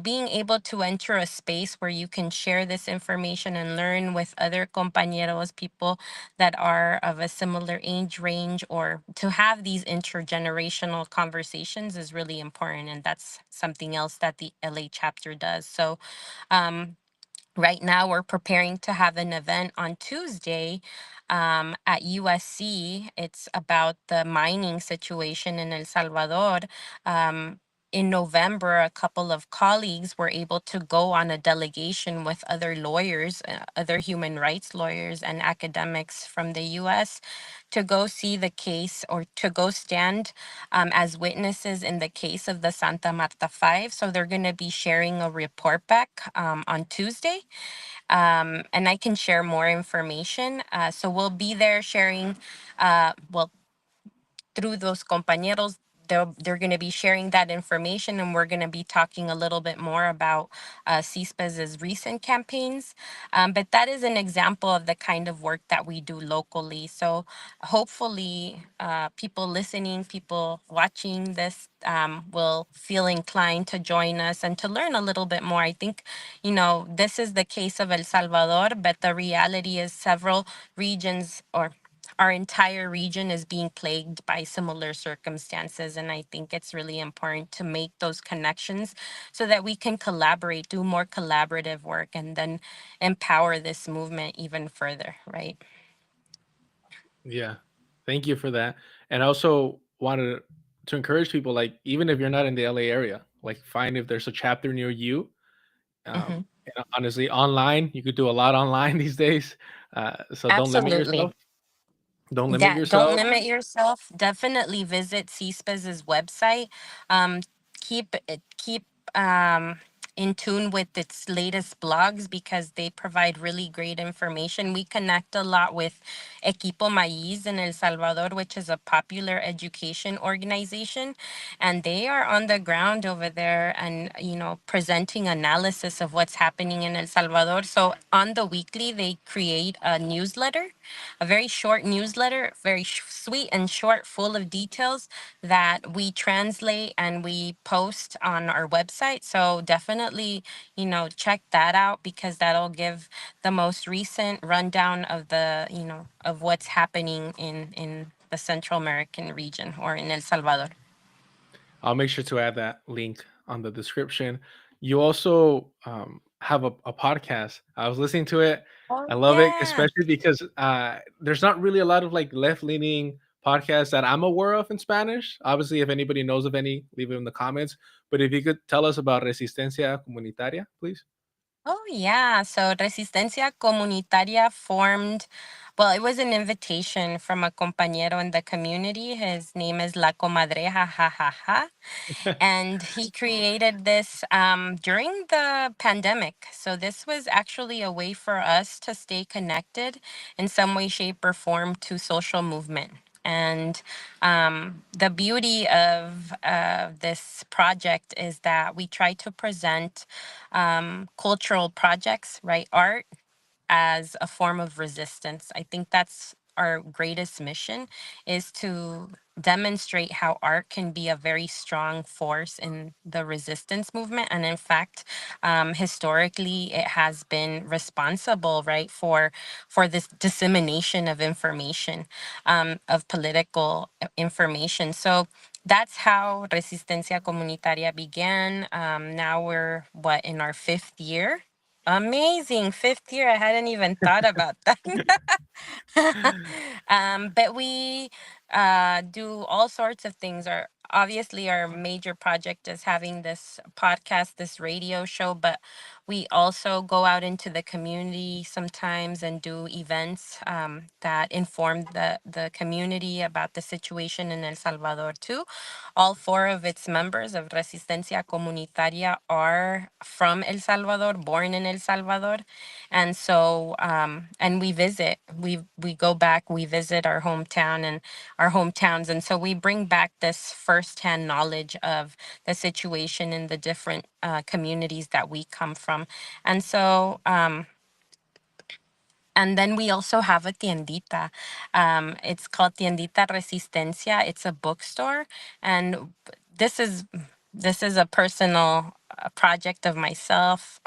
being able to enter a space where you can share this information and learn with other compañeros, people that are of a similar age range, or to have these intergenerational conversations is really important. And that's something else that the LA chapter does. So, right now, we're preparing to have an event on Tuesday at USC. It's about the mining situation in El Salvador. In November, a couple of colleagues were able to go on a delegation with other lawyers, other human rights lawyers, and academics from the US to go see the case, or to go stand as witnesses in the case of the Santa Marta Five. So they're going to be sharing a report back on Tuesday, and I can share more information. So we'll be there sharing, well, through those compañeros, they're going to be sharing that information, and we're going to be talking a little bit more about CISPES's recent campaigns. But that is an example of the kind of work that we do locally. So hopefully, people listening, people watching this will feel inclined to join us and to learn a little bit more. I think, this is the case of El Salvador, but the reality is several regions, or our entire region, is being plagued by similar circumstances. And I think it's really important to make those connections so that we can collaborate, do more collaborative work, and then empower this movement even further, right? Yeah. Thank you for that. And I also wanted to encourage people, like, even if you're not in the LA area, like, find if there's a chapter near you. Hmm. And honestly, online, you could do a lot online these days. So don't limit Absolutely. yourself. Don't limit That don't yourself. limit yourself. Definitely visit CSPES's website. Um, keep in tune with its latest blogs because they provide really great information. We connect a lot with Equipo Maíz in El Salvador, which is a popular education organization, and they are on the ground over there and presenting analysis of what's happening in El Salvador. So on the weekly, they create a newsletter, a very short newsletter, very sweet and short, full of details that we translate and we post on our website. So definitely, check that out because that'll give the most recent rundown of of what's happening in the Central American region or in El Salvador. I'll make sure to add that link on the description. You also have a podcast. I was listening to it. Oh I love it, yeah. especially because there's not really a lot of like left leaning podcasts that I'm aware of in Spanish. Obviously, if anybody knows of any, leave it in the comments. But if you could tell us about Resistencia Comunitaria, please. Oh, yeah. So Resistencia Comunitaria formed, well, it was an invitation from a compañero in the community. His name is La Comadreja, ha, ha, ha. And he created this during the pandemic. So this was actually a way for us to stay connected in some way, shape, or form to social movement. And the beauty of this project is that we try to present cultural projects, right? Art as a form of resistance. I think that's our greatest mission, is to demonstrate how art can be a very strong force in the resistance movement. And in fact, historically, it has been responsible, right, for this dissemination of information, of political information. So that's how Resistencia Comunitaria began. Now we're what, in our fifth year. Amazing. Fifth year. I hadn't even thought about that. But we do all sorts of things. Our obviously our major project is having this podcast, this radio show, but we also go out into the community sometimes and do events that inform the community about the situation in El Salvador too. All four of its members of Resistencia Comunitaria are from El Salvador, born in El Salvador. And so, and we visit, we go back, we visit our hometown and our hometowns. And so we bring back this firsthand knowledge of the situation in the different communities that we come from. And so, and then we also have a tiendita. It's called Tiendita Resistencia. It's a bookstore, and this is this is a personal project of myself,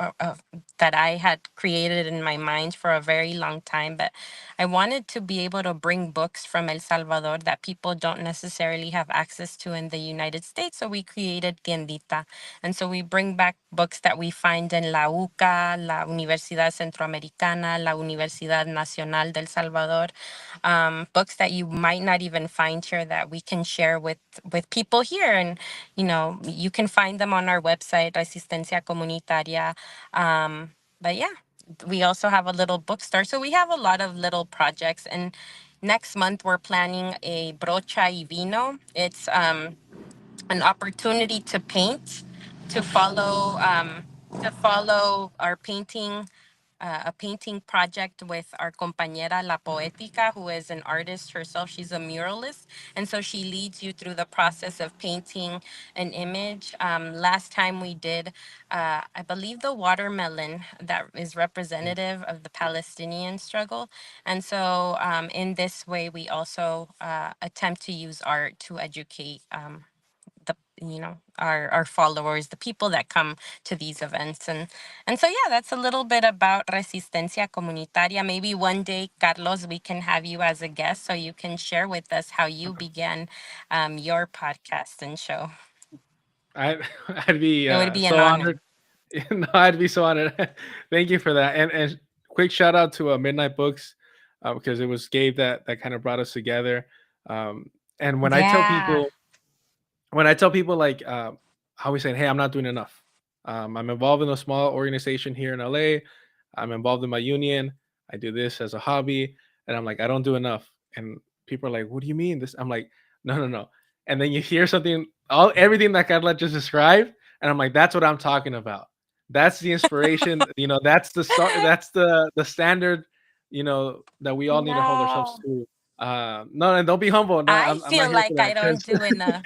that I had created in my mind for a very long time. But I wanted to be able to bring books from El Salvador that people don't necessarily have access to in the United States. So we created Tiendita. And so we bring back books that we find in La UCA, La Universidad Centroamericana, La Universidad Nacional del Salvador, books that you might not even find here that we can share with people here. And, you can find them on our website, Resistencia Comunitaria. But yeah, we also have a little bookstore. So we have a lot of little projects. And next month, we're planning a brocha y vino. It's an opportunity to paint, to follow our painting, a painting project with our compañera La Poética, who is an artist herself. She's a muralist, and so she leads you through the process of painting an image. Last time we did, I believe, the watermelon that is representative of the Palestinian struggle, and so in this way, we also attempt to use art to educate. Our followers, the people that come to these events. And so yeah, that's a little bit about Resistencia Comunitaria. Maybe one day, Carlos, we can have you as a guest so you can share with us how you began your podcast and show. I I'd be It would be an so honor. honored. No, I'd be so honored. Thank you for that. And quick shout out to Midnight Books, because it was Gabe that kind of brought us together. Um, and Yeah. when I tell people like, how we saying, hey, I'm not doing enough. I'm involved in a small organization here in LA. I'm involved in my union. I do this as a hobby, and I'm like, I don't do enough. And people are like, what do you mean? This? I'm like, no, no, no. And then you hear something, all everything that Carla just described, and I'm like, that's what I'm talking about. That's the inspiration. That's the start. That's the standard. That we all need to hold ourselves No. to. No, and don't be humble. No, I I'm not feel here for like I that don't because do enough.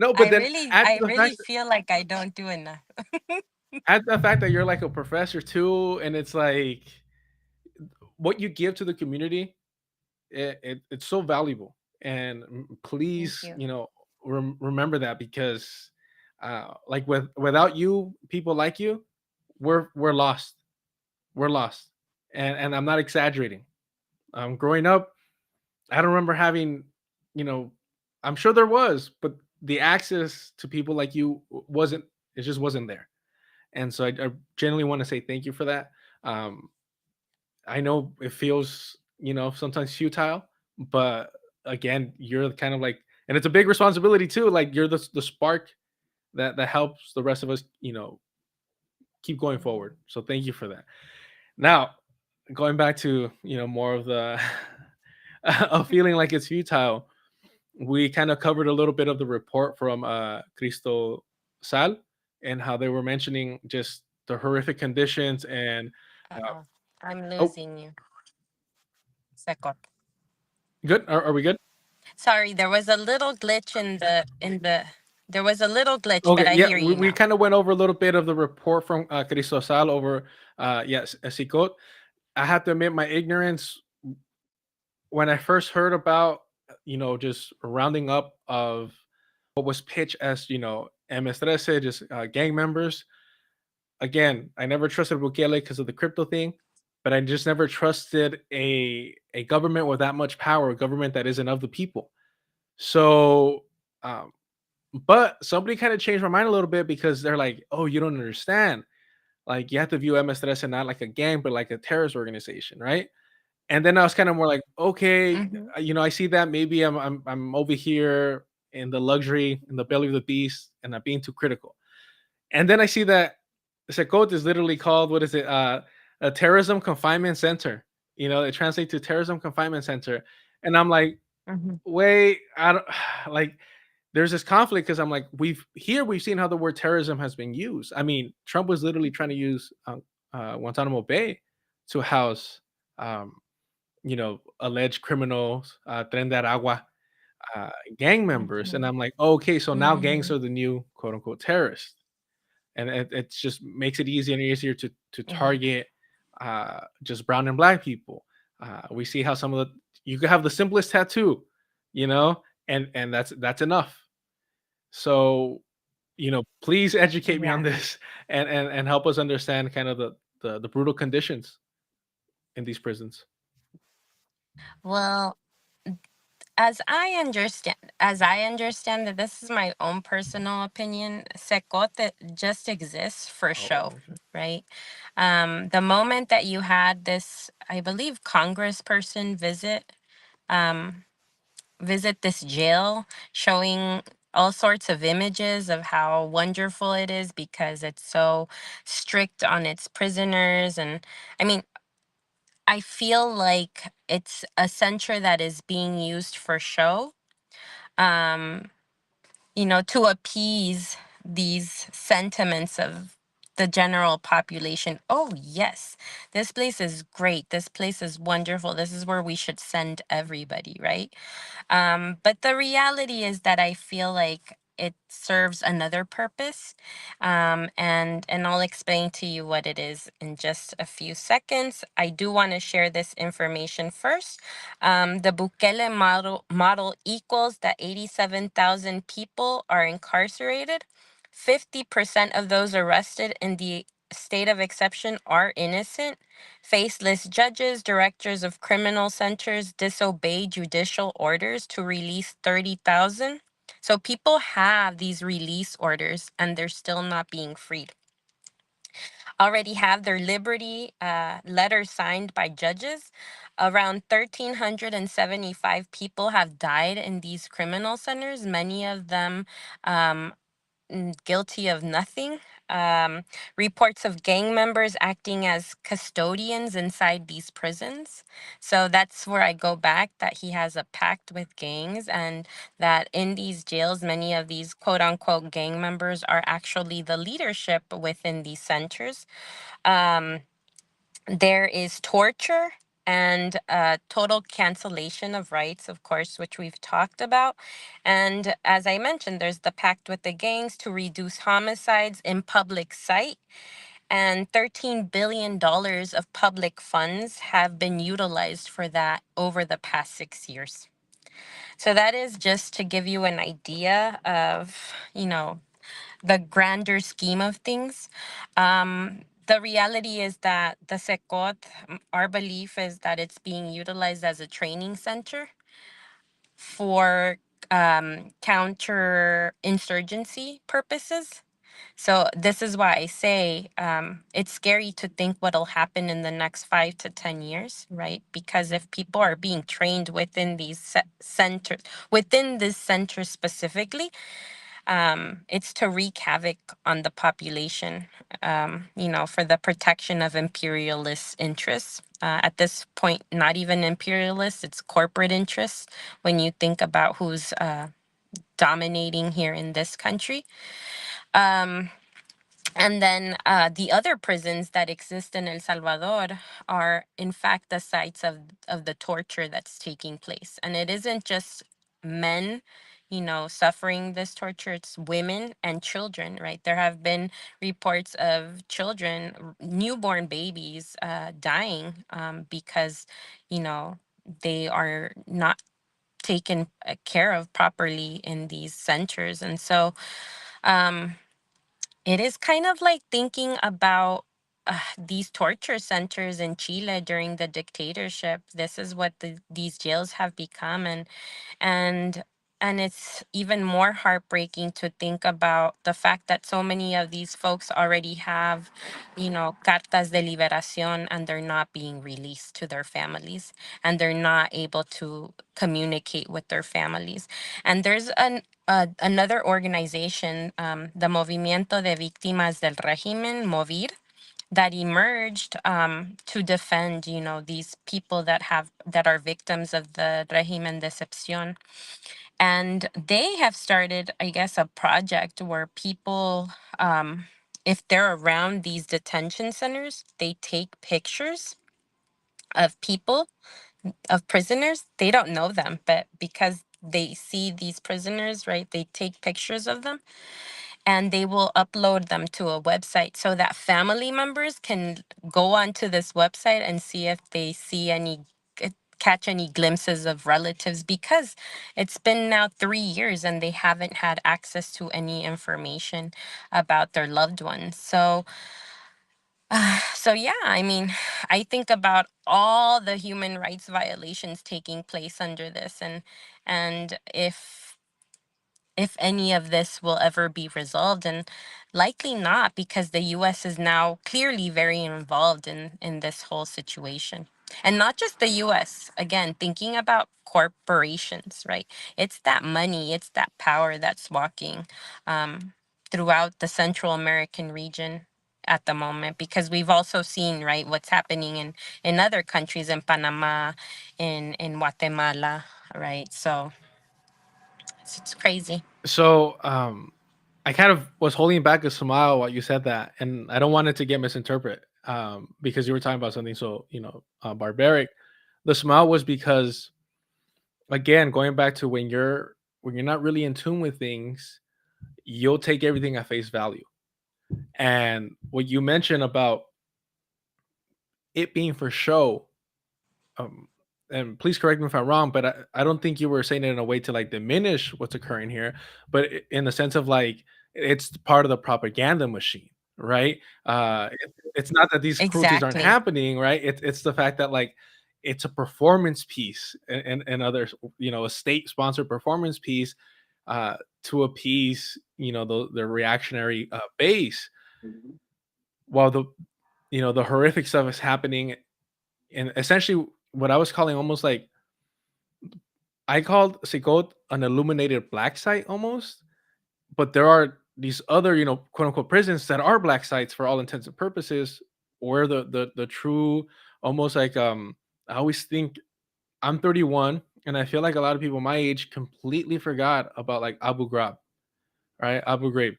no, but I then really, I really feel like I don't do enough. add the fact that you're like a professor too, and it's like what you give to the community, it's so valuable. And Thank please, you. remember that because, like without you, people like you, we're lost. We're lost, and I'm not exaggerating. Growing up, I don't remember having, you know, I'm sure there was, but the access to people like you wasn't. It just wasn't there. And so I genuinely want to say thank you for that. Um, I know it feels, sometimes futile, but again, you're kind of like, and it's a big responsibility too. Like you're the spark that helps the rest of us, keep going forward. So thank you for that. Now, going back to more of the of feeling like it's futile, we kind of covered a little bit of the report from Cristo Sal and how they were mentioning just the horrific conditions and uh, Uh-oh. I'm oh, losing you. Second. good. Are we good? Sorry, there was a little glitch in the there was a little glitch, but Okay, I yeah, hear you we now. kind of went over a little bit of the report from Cristo Sal over yes, CECOT. I have to admit my ignorance when I first heard about just rounding up of what was pitched as MS-13, just gang members. Again, I never trusted Bukele because of the crypto thing, but I just never trusted a government with that much power, a government that isn't of the people. So, um, but somebody kind of changed my mind a little bit because they're like, "Oh, you don't understand. Like, you have to view MS-13 not like a gang, but like a terrorist organization, right?" And then I was kind of more like, "Okay, Hmm. I see that. Maybe I'm over here in the luxury, in the belly of the beast, and I'm being too critical." And then I see that CECOT is literally called, what is it? A terrorism confinement center. It translates to terrorism confinement center. And I'm like, Hmm. wait, I don't like there's this conflict because I'm like, we've seen how the word terrorism has been used. I mean, Trump was literally trying to use Guantanamo Bay to house alleged criminals, Tren de Aragua, gang members. And Hmm. I'm like, oh, okay, so now gangs Hmm. are the new quote unquote terrorists, and it just makes it easier and easier to Yeah. target just brown and black people. We see how some of the you could have the simplest tattoo, and that's enough. So please educate me on Yeah. this and help us understand kind of the brutal conditions in these prisons. Well, as I understand that, this is my own personal opinion. Secote just exists for show, Oh, right? The moment that you had this, I believe, congressperson um, visit this jail, showing all sorts of images of how wonderful it is because it's so strict on its prisoners. And I mean, I feel like it's a censure that is being used for show, um, to appease these sentiments of the general population. Oh, yes, this place is great. This place is wonderful. This is where we should send everybody, right? But the reality is that I feel like it serves another purpose, and I'll explain to you what it is in just a few seconds. I do want to share this information first. The Bukele model equals that 87,000 people are incarcerated. 50% of those arrested in the state of exception are innocent. Faceless judges, directors of criminal centers disobey judicial orders to release 30,000. So people have these release orders and they're still not being freed. Already have their liberty letters signed by judges. Around 1,375 people have died in these criminal centers, many of them um, guilty of nothing. Um, Reports of gang members acting as custodians inside these prisons. So that's where I go back that he has a pact with gangs, and that in these jails, many of these quote unquote gang members are actually the leadership within these centers. Um, there is torture and total cancellation of rights, of course, which we've talked about. And as I mentioned, there's the pact with the gangs to reduce homicides in public sight. And $13 billion of public funds have been utilized for that over the past 6 years. So that is just to give you an idea of, the grander scheme of things. The reality is that the SECOT, our belief is that it's being utilized as a training center for counter insurgency purposes. So this is why I say it's scary to think what'll happen in the next 5 to 10 years, right? Because if people are being trained within these centers, within this center specifically, It's to wreak havoc on the population, for the protection of imperialist interests. At this point, not even imperialist, it's corporate interests when you think about who's dominating here in this country. And then the other prisons that exist in El Salvador are, in fact, the sites of the torture that's taking place. And it isn't just men, suffering this torture, it's women and children, right? There have been reports of children, newborn babies, dying because, you know, they are not taken care of properly in these centers. And so, um, it is kind of like thinking about these torture centers in Chile during the dictatorship. This is what these jails have become, and and it's even more heartbreaking to think about the fact that so many of these folks already have, cartas de liberación, and they're not being released to their families, and they're not able to communicate with their families. And there's another organization, the Movimiento de Víctimas del Régimen, Movir, that emerged to defend, these people that are victims of the régimen d'exception. And they have started, I guess, a project where people, if they're around these detention centers, they take pictures of people, of prisoners. They don't know them, but because they see these prisoners, right, they take pictures of them, and they will upload them to a website so that family members can go onto this website and see if they see catch any glimpses of relatives, because it's been now 3 years and they haven't had access to any information about their loved ones. So yeah, I mean, I think about all the human rights violations taking place under this, and if any of this will ever be resolved, and likely not, because the US is now clearly very involved in this whole situation. And not just the US, again, thinking about corporations, right? It's that money, it's that power that's walking um, throughout the Central American region at the moment, because we've also seen, right, what's happening in other countries, in Panama, in Guatemala, right? So it's crazy. So I kind of was holding back a smile while you said that, and I don't want it to get misinterpreted because you were talking about something so barbaric. The smile was because, again, going back to when you're not really in tune with things, you'll take everything at face value. And what you mentioned about it being for show, um, and please correct me if I'm wrong, but I don't think you were saying it in a way to like diminish what's occurring here, but in the sense of like it's part of the propaganda machine, right? It's not that these cruelties aren't Exactly. happening, right? It's the fact that like it's a performance piece and others, a state sponsored performance piece uh, to appease, the reactionary base, while the horrific stuff is happening, and essentially what I was calling almost like I called CECOT an illuminated black site almost, but there are these other, quote unquote prisons that are black sites for all intents and purposes, where the true almost like I always think I'm 31 and I feel like a lot of people my age completely forgot about like Abu Ghraib, right? Abu Ghraib,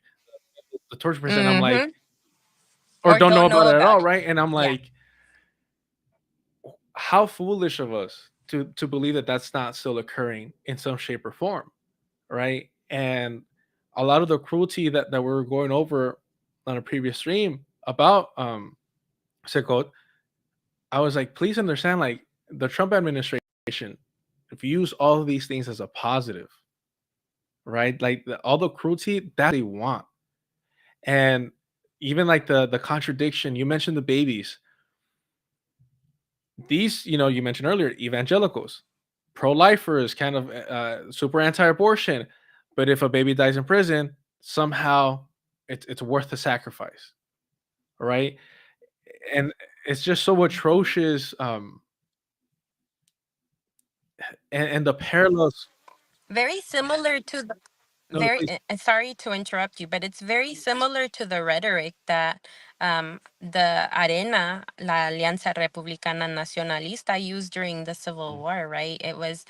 the torture prison. I'm like, Mm-hmm. or Or don't know don't know about it at all, about it. right? And I'm Yeah. like, how foolish of us to believe that that's not still occurring in some shape or form, right? And a lot of the cruelty that we were going over on a previous stream about Sekot, I was like, please understand, like the Trump administration views all of these things as a positive, right? Like all the cruelty that they want, and even like the contradiction. You mentioned the babies. These, you mentioned earlier, evangelicals, pro-lifers, kind of super anti-abortion, but if a baby dies in prison, somehow it's worth the sacrifice, right? And it's just so atrocious, and the parallels. Very similar to the No, very please. sorry to interrupt you, but it's very similar to the rhetoric that the Arena, La Alianza Republicana Nacionalista, used during the Civil Mm. War, right? It was,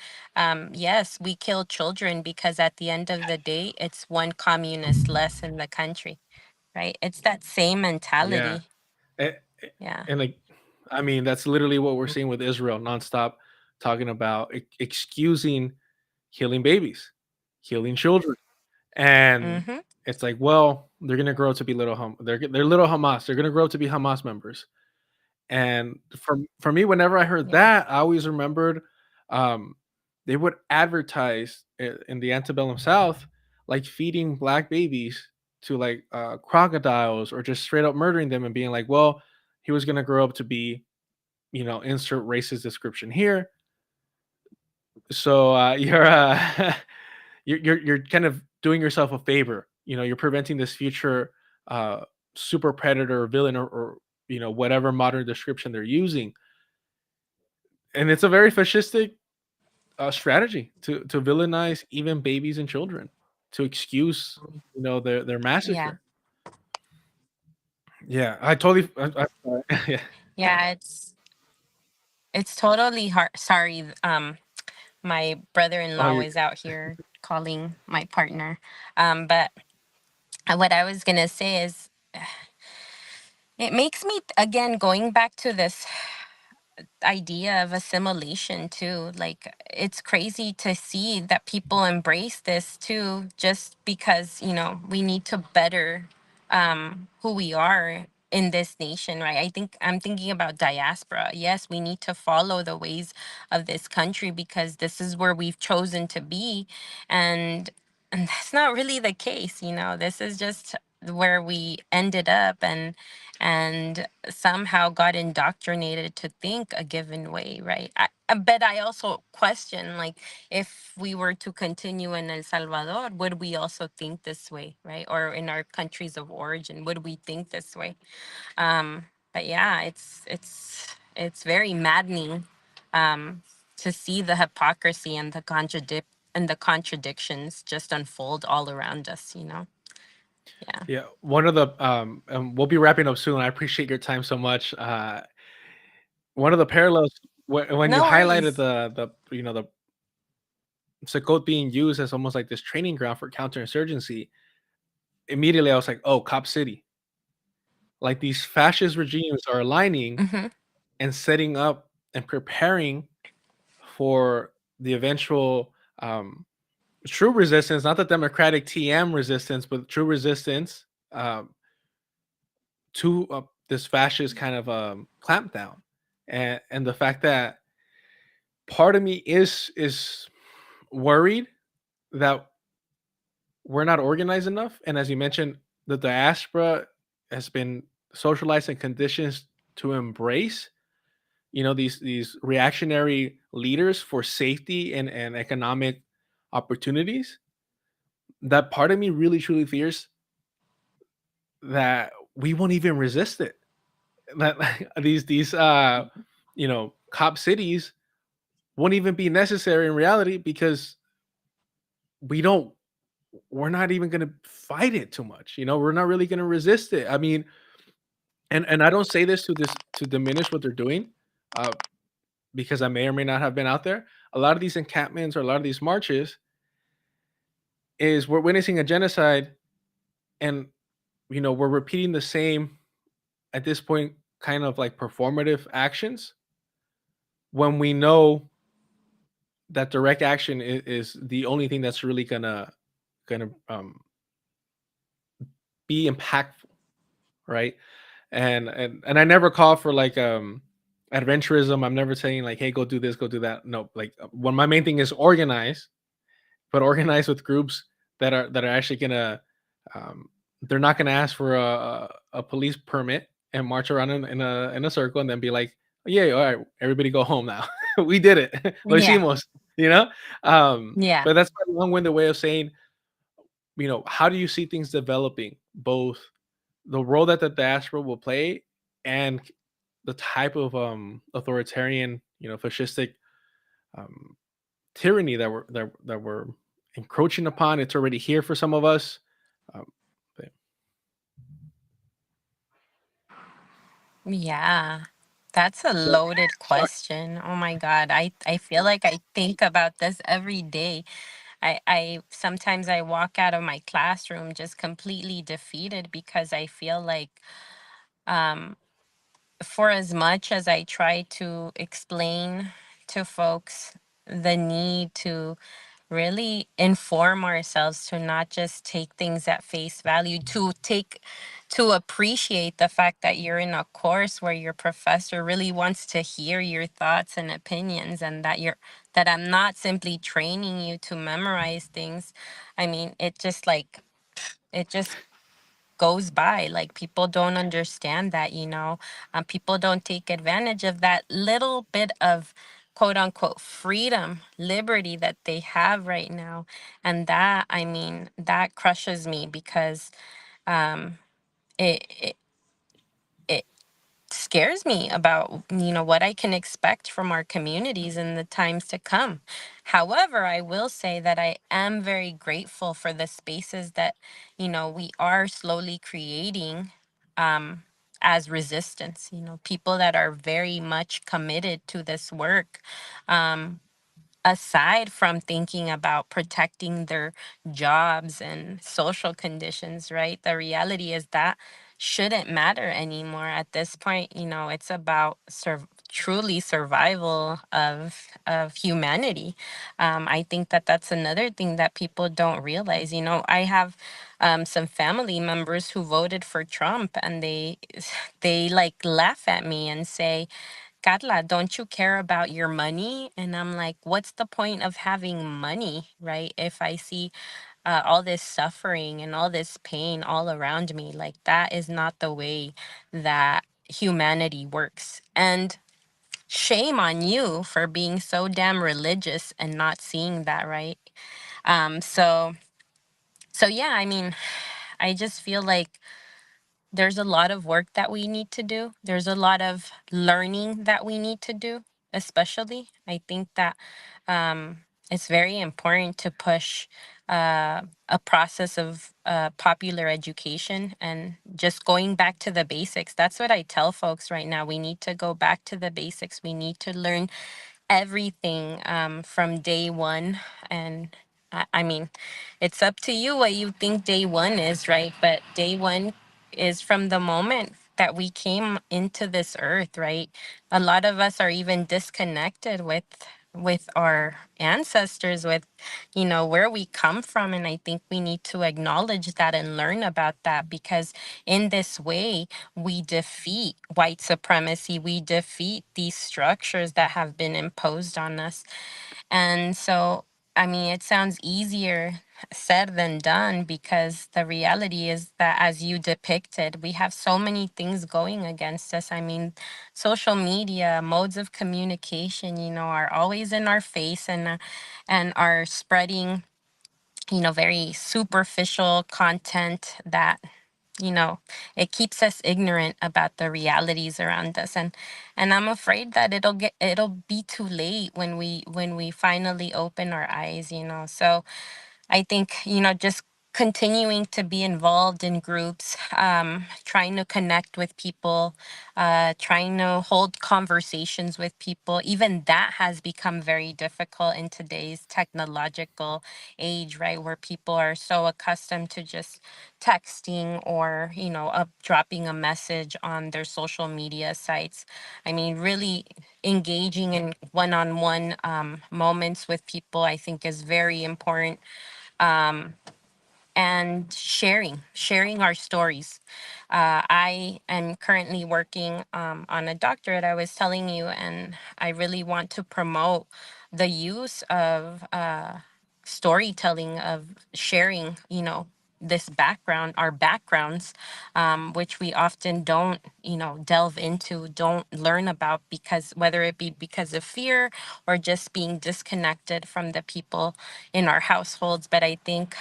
yes, we kill children because at the end of the day, it's one communist less in the country, right? It's that same Yeah. mentality. A- Yeah. And like, I mean, that's literally what we're seeing with Israel nonstop, talking about excusing killing babies, killing children, and Mm-hmm. it's like, well, they're gonna grow up to be they're little Hamas. They're gonna grow up to be Hamas members. And for me, whenever I heard Yeah. that, I always remembered um, they would advertise in the antebellum South like feeding black babies to like crocodiles or just straight up murdering them and being like, well, he was gonna grow up to be, insert racist description here. So you're kind of doing yourself a favor. You're preventing this future uh, super predator or villain or whatever modern description they're using, and it's a very fascistic strategy to villainize even babies and children to excuse their Yeah. massacre. Yeah, I totally. Yeah. Yeah. It's totally hard. Sorry. My Oh, brother-in-law you're was out here calling my partner. But what I was gonna say is, it makes me again going back to this idea of assimilation too. Like, it's crazy to see that people embrace this too, just because we need to better who we are in this nation, right? I think I'm thinking about diaspora. Yes, we need to follow the ways of this country because this is where we've chosen to be, and that's not really the case. This is just where we ended up, and somehow got indoctrinated to think a given way, right? But I also question, like, if we were to continue in El Salvador, would we also think this way, right? Or in our countries of origin, would we think this way? But yeah, it's very maddening to see the hypocrisy and the contradictions just unfold all around us. Yeah. yeah. One of the we'll be wrapping up soon. I appreciate your time so much. One of the parallels when you No highlighted worries. the CECOT being used as almost like this training ground for counterinsurgency, immediately I was like, oh, Cop City. Like these fascist regimes are aligning Mm-hmm. and setting up and preparing for the eventual true resistance, not the democratic TM resistance, but true resistance um, to this fascist kind of clampdown. And the fact that part of me is worried that we're not organized enough. And as you mentioned, the diaspora has been socialized and conditioned to embrace, these reactionary leaders for safety and economic opportunities. That part of me really truly fears that we won't even resist it. That these cop cities won't even be necessary in reality because we don't we're not even going to fight it too much. We're not really going to resist it. I mean, and I don't say this to diminish what they're doing, uh, because I may or may not have been out there. A lot of these encampments or a lot of these marches is we're witnessing a genocide, and we're repeating the same at this point kind of like performative actions when we know that direct action is the only thing that's really gonna be impactful, right? And I never call for like adventurism. I'm never saying like, hey, go do this, go do that. No, like when my main thing is organize, but organize with groups that are actually gonna they're not gonna ask for a police permit and march around in a circle and then be like, yeah, all right, everybody go home now. We did it. Lo Yeah. hicimos, you know? Yeah. But that's my long-winded way of saying, how do you see things developing, both the role that the diaspora will play and the type of authoritarian, fascistic um, tyranny that we're encroaching upon. It's already here for some of us. Um, but Yeah. That's a so, loaded so question. Oh my God. I feel like I think about this every day. I sometimes I walk out of my classroom just completely defeated because I feel like um for as much as I try to explain to folks the need to really inform ourselves, to not just take things at face value, to appreciate the fact that you're in a course where your professor really wants to hear your thoughts and opinions, and that I'm not simply training you to memorize things. I mean, it just goes by. Like, people don't understand that, people don't take advantage of that little bit of quote unquote freedom, liberty that they have right now. And that, I mean, that crushes me because um it it, it scares me about what I can expect from our communities in the times to come. However, I will say that I am very grateful for the spaces that we are slowly creating um as resistance, people that are very much committed to this work, um aside from thinking about protecting their jobs and social conditions, right? The reality is that shouldn't matter anymore at this point. It's about truly survival of humanity. I think that that's another thing that people don't realize. I have some family members who voted for Trump, and they like laugh at me and say, Carla, don't you care about your money? And I'm like, what's the point of having money, right? If I see all this suffering and all this pain all around me, like, that is not the way that humanity works. And shame on you for being so damn religious and not seeing that, right? So yeah, I mean, I just feel like there's a lot of work that we need to do. There's a lot of learning that we need to do, especially. I think that um, it's very important to push a process of popular education and just going back to the basics. That's what I tell folks right now. We need to go back to the basics. We need to learn everything from day one. And I mean, it's up to you what you think day one is, right? But day one is from the moment that we came into this earth, right? A lot of us are even disconnected with our ancestors, with where we come from. And I think we need to acknowledge that and learn about that, because in this way we defeat white supremacy, we defeat these structures that have been imposed on us. And so, I mean, it sounds easier said than done, because the reality is that, as you depicted, we have so many things going against us. I mean, social media, modes of communication, are always in our face, and are spreading, very superficial content that it keeps us ignorant about the realities around us. And I'm afraid that it'll be too late when we finally open our eyes. So I think, just continuing to be involved in groups, trying to connect with people, trying to hold conversations with people, even that has become very difficult in today's technological age, right? Where people are so accustomed to just texting, or, dropping a message on their social media sites. I mean, really engaging in one-on-one moments with people, I think, is very important. um, and sharing our stories. I am currently working on a doctorate, I was telling you, and I really want to promote the use of storytelling, of sharing, this background, our backgrounds, which we often don't, delve into, don't learn about, because whether it be because of fear or just being disconnected from the people in our households. But I think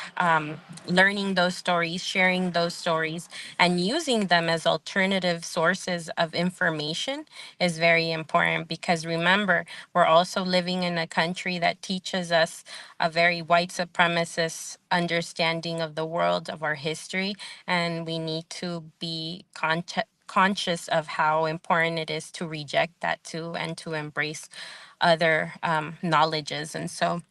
learning those stories, sharing those stories, and using them as alternative sources of information is very important, because remember, we're also living in a country that teaches us a very white supremacist understanding of the world, of our history, and we need to be conscious of how important it is to reject that too, and to embrace other knowledges. And so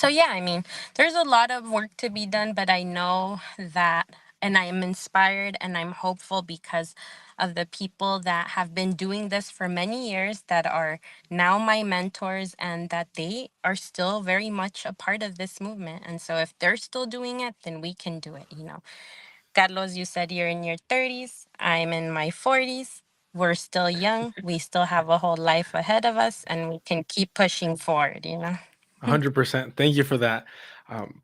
yeah, I mean, there's a lot of work to be done, but I know that, and I am inspired and I'm hopeful because of the people that have been doing this for many years, that are now my mentors, and that they are still very much a part of this movement. And so if they're still doing it, then we can do it. Carlos, you said you're in your 30s. I'm in my 40s. We're still young. We still have a whole life ahead of us, and we can keep pushing forward. 100%. Thank you for that. Um,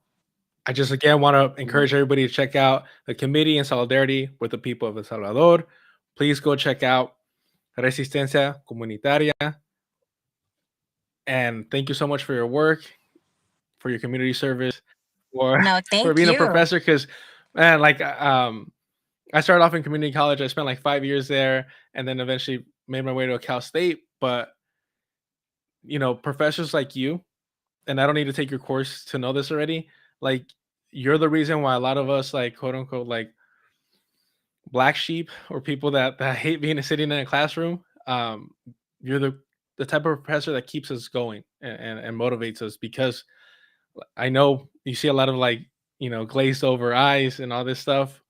I just again want to encourage everybody to check out the committee in solidarity with the people of El Salvador. Please go check out Resistencia Comunitaria. And thank you so much for your work, for your community service, for No, for thank being a you. professor. Because man, like I started off in community college. I spent like 5 years there, and then eventually made my way to Cal State. But professors like you, and I don't need to take your course to know this already. Like, you're the reason why a lot of us, like, quote unquote, like black sheep, or people that hate being sitting in a classroom. You're the type of professor that keeps us going, and motivates us, because I know you see a lot of, like, glazed over eyes and all this stuff.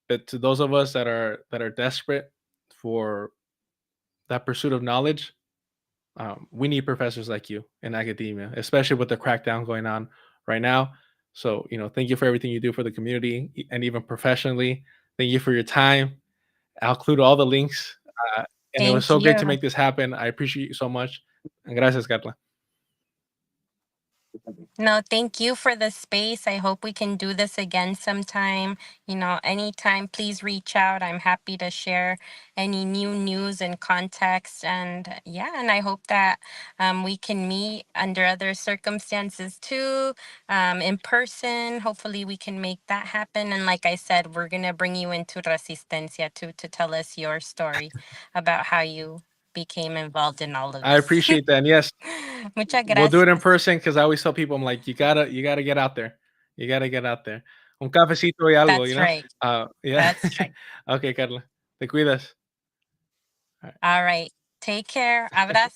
But to those of us that are desperate for that pursuit of knowledge, we need professors like you in academia, especially with the crackdown going on right now. So, thank you for everything you do for the community, and even professionally. Thank you for your time. I'll include all the links. Uh, and it was Thank so great to you. make this happen. I appreciate you so much. And gracias, Carla. No, thank you for the space. I hope we can do this again sometime. Anytime, please reach out. I'm happy to share any new news and context. And yeah, and I hope that we can meet under other circumstances too, in person. Hopefully, we can make that happen. And like I said, we're going to bring you into Resistencia too, to tell us your story about how you became involved in all of I this. appreciate that. And yes, Muchas we'll do it in gracias. person, because I always tell people, I'm like, you gotta get out there. You gotta get out there. Un cafecito y algo, That's right. Yeah. That's right. Okay, Carla. Te cuidas. All All right. Take care. right. Abrazo.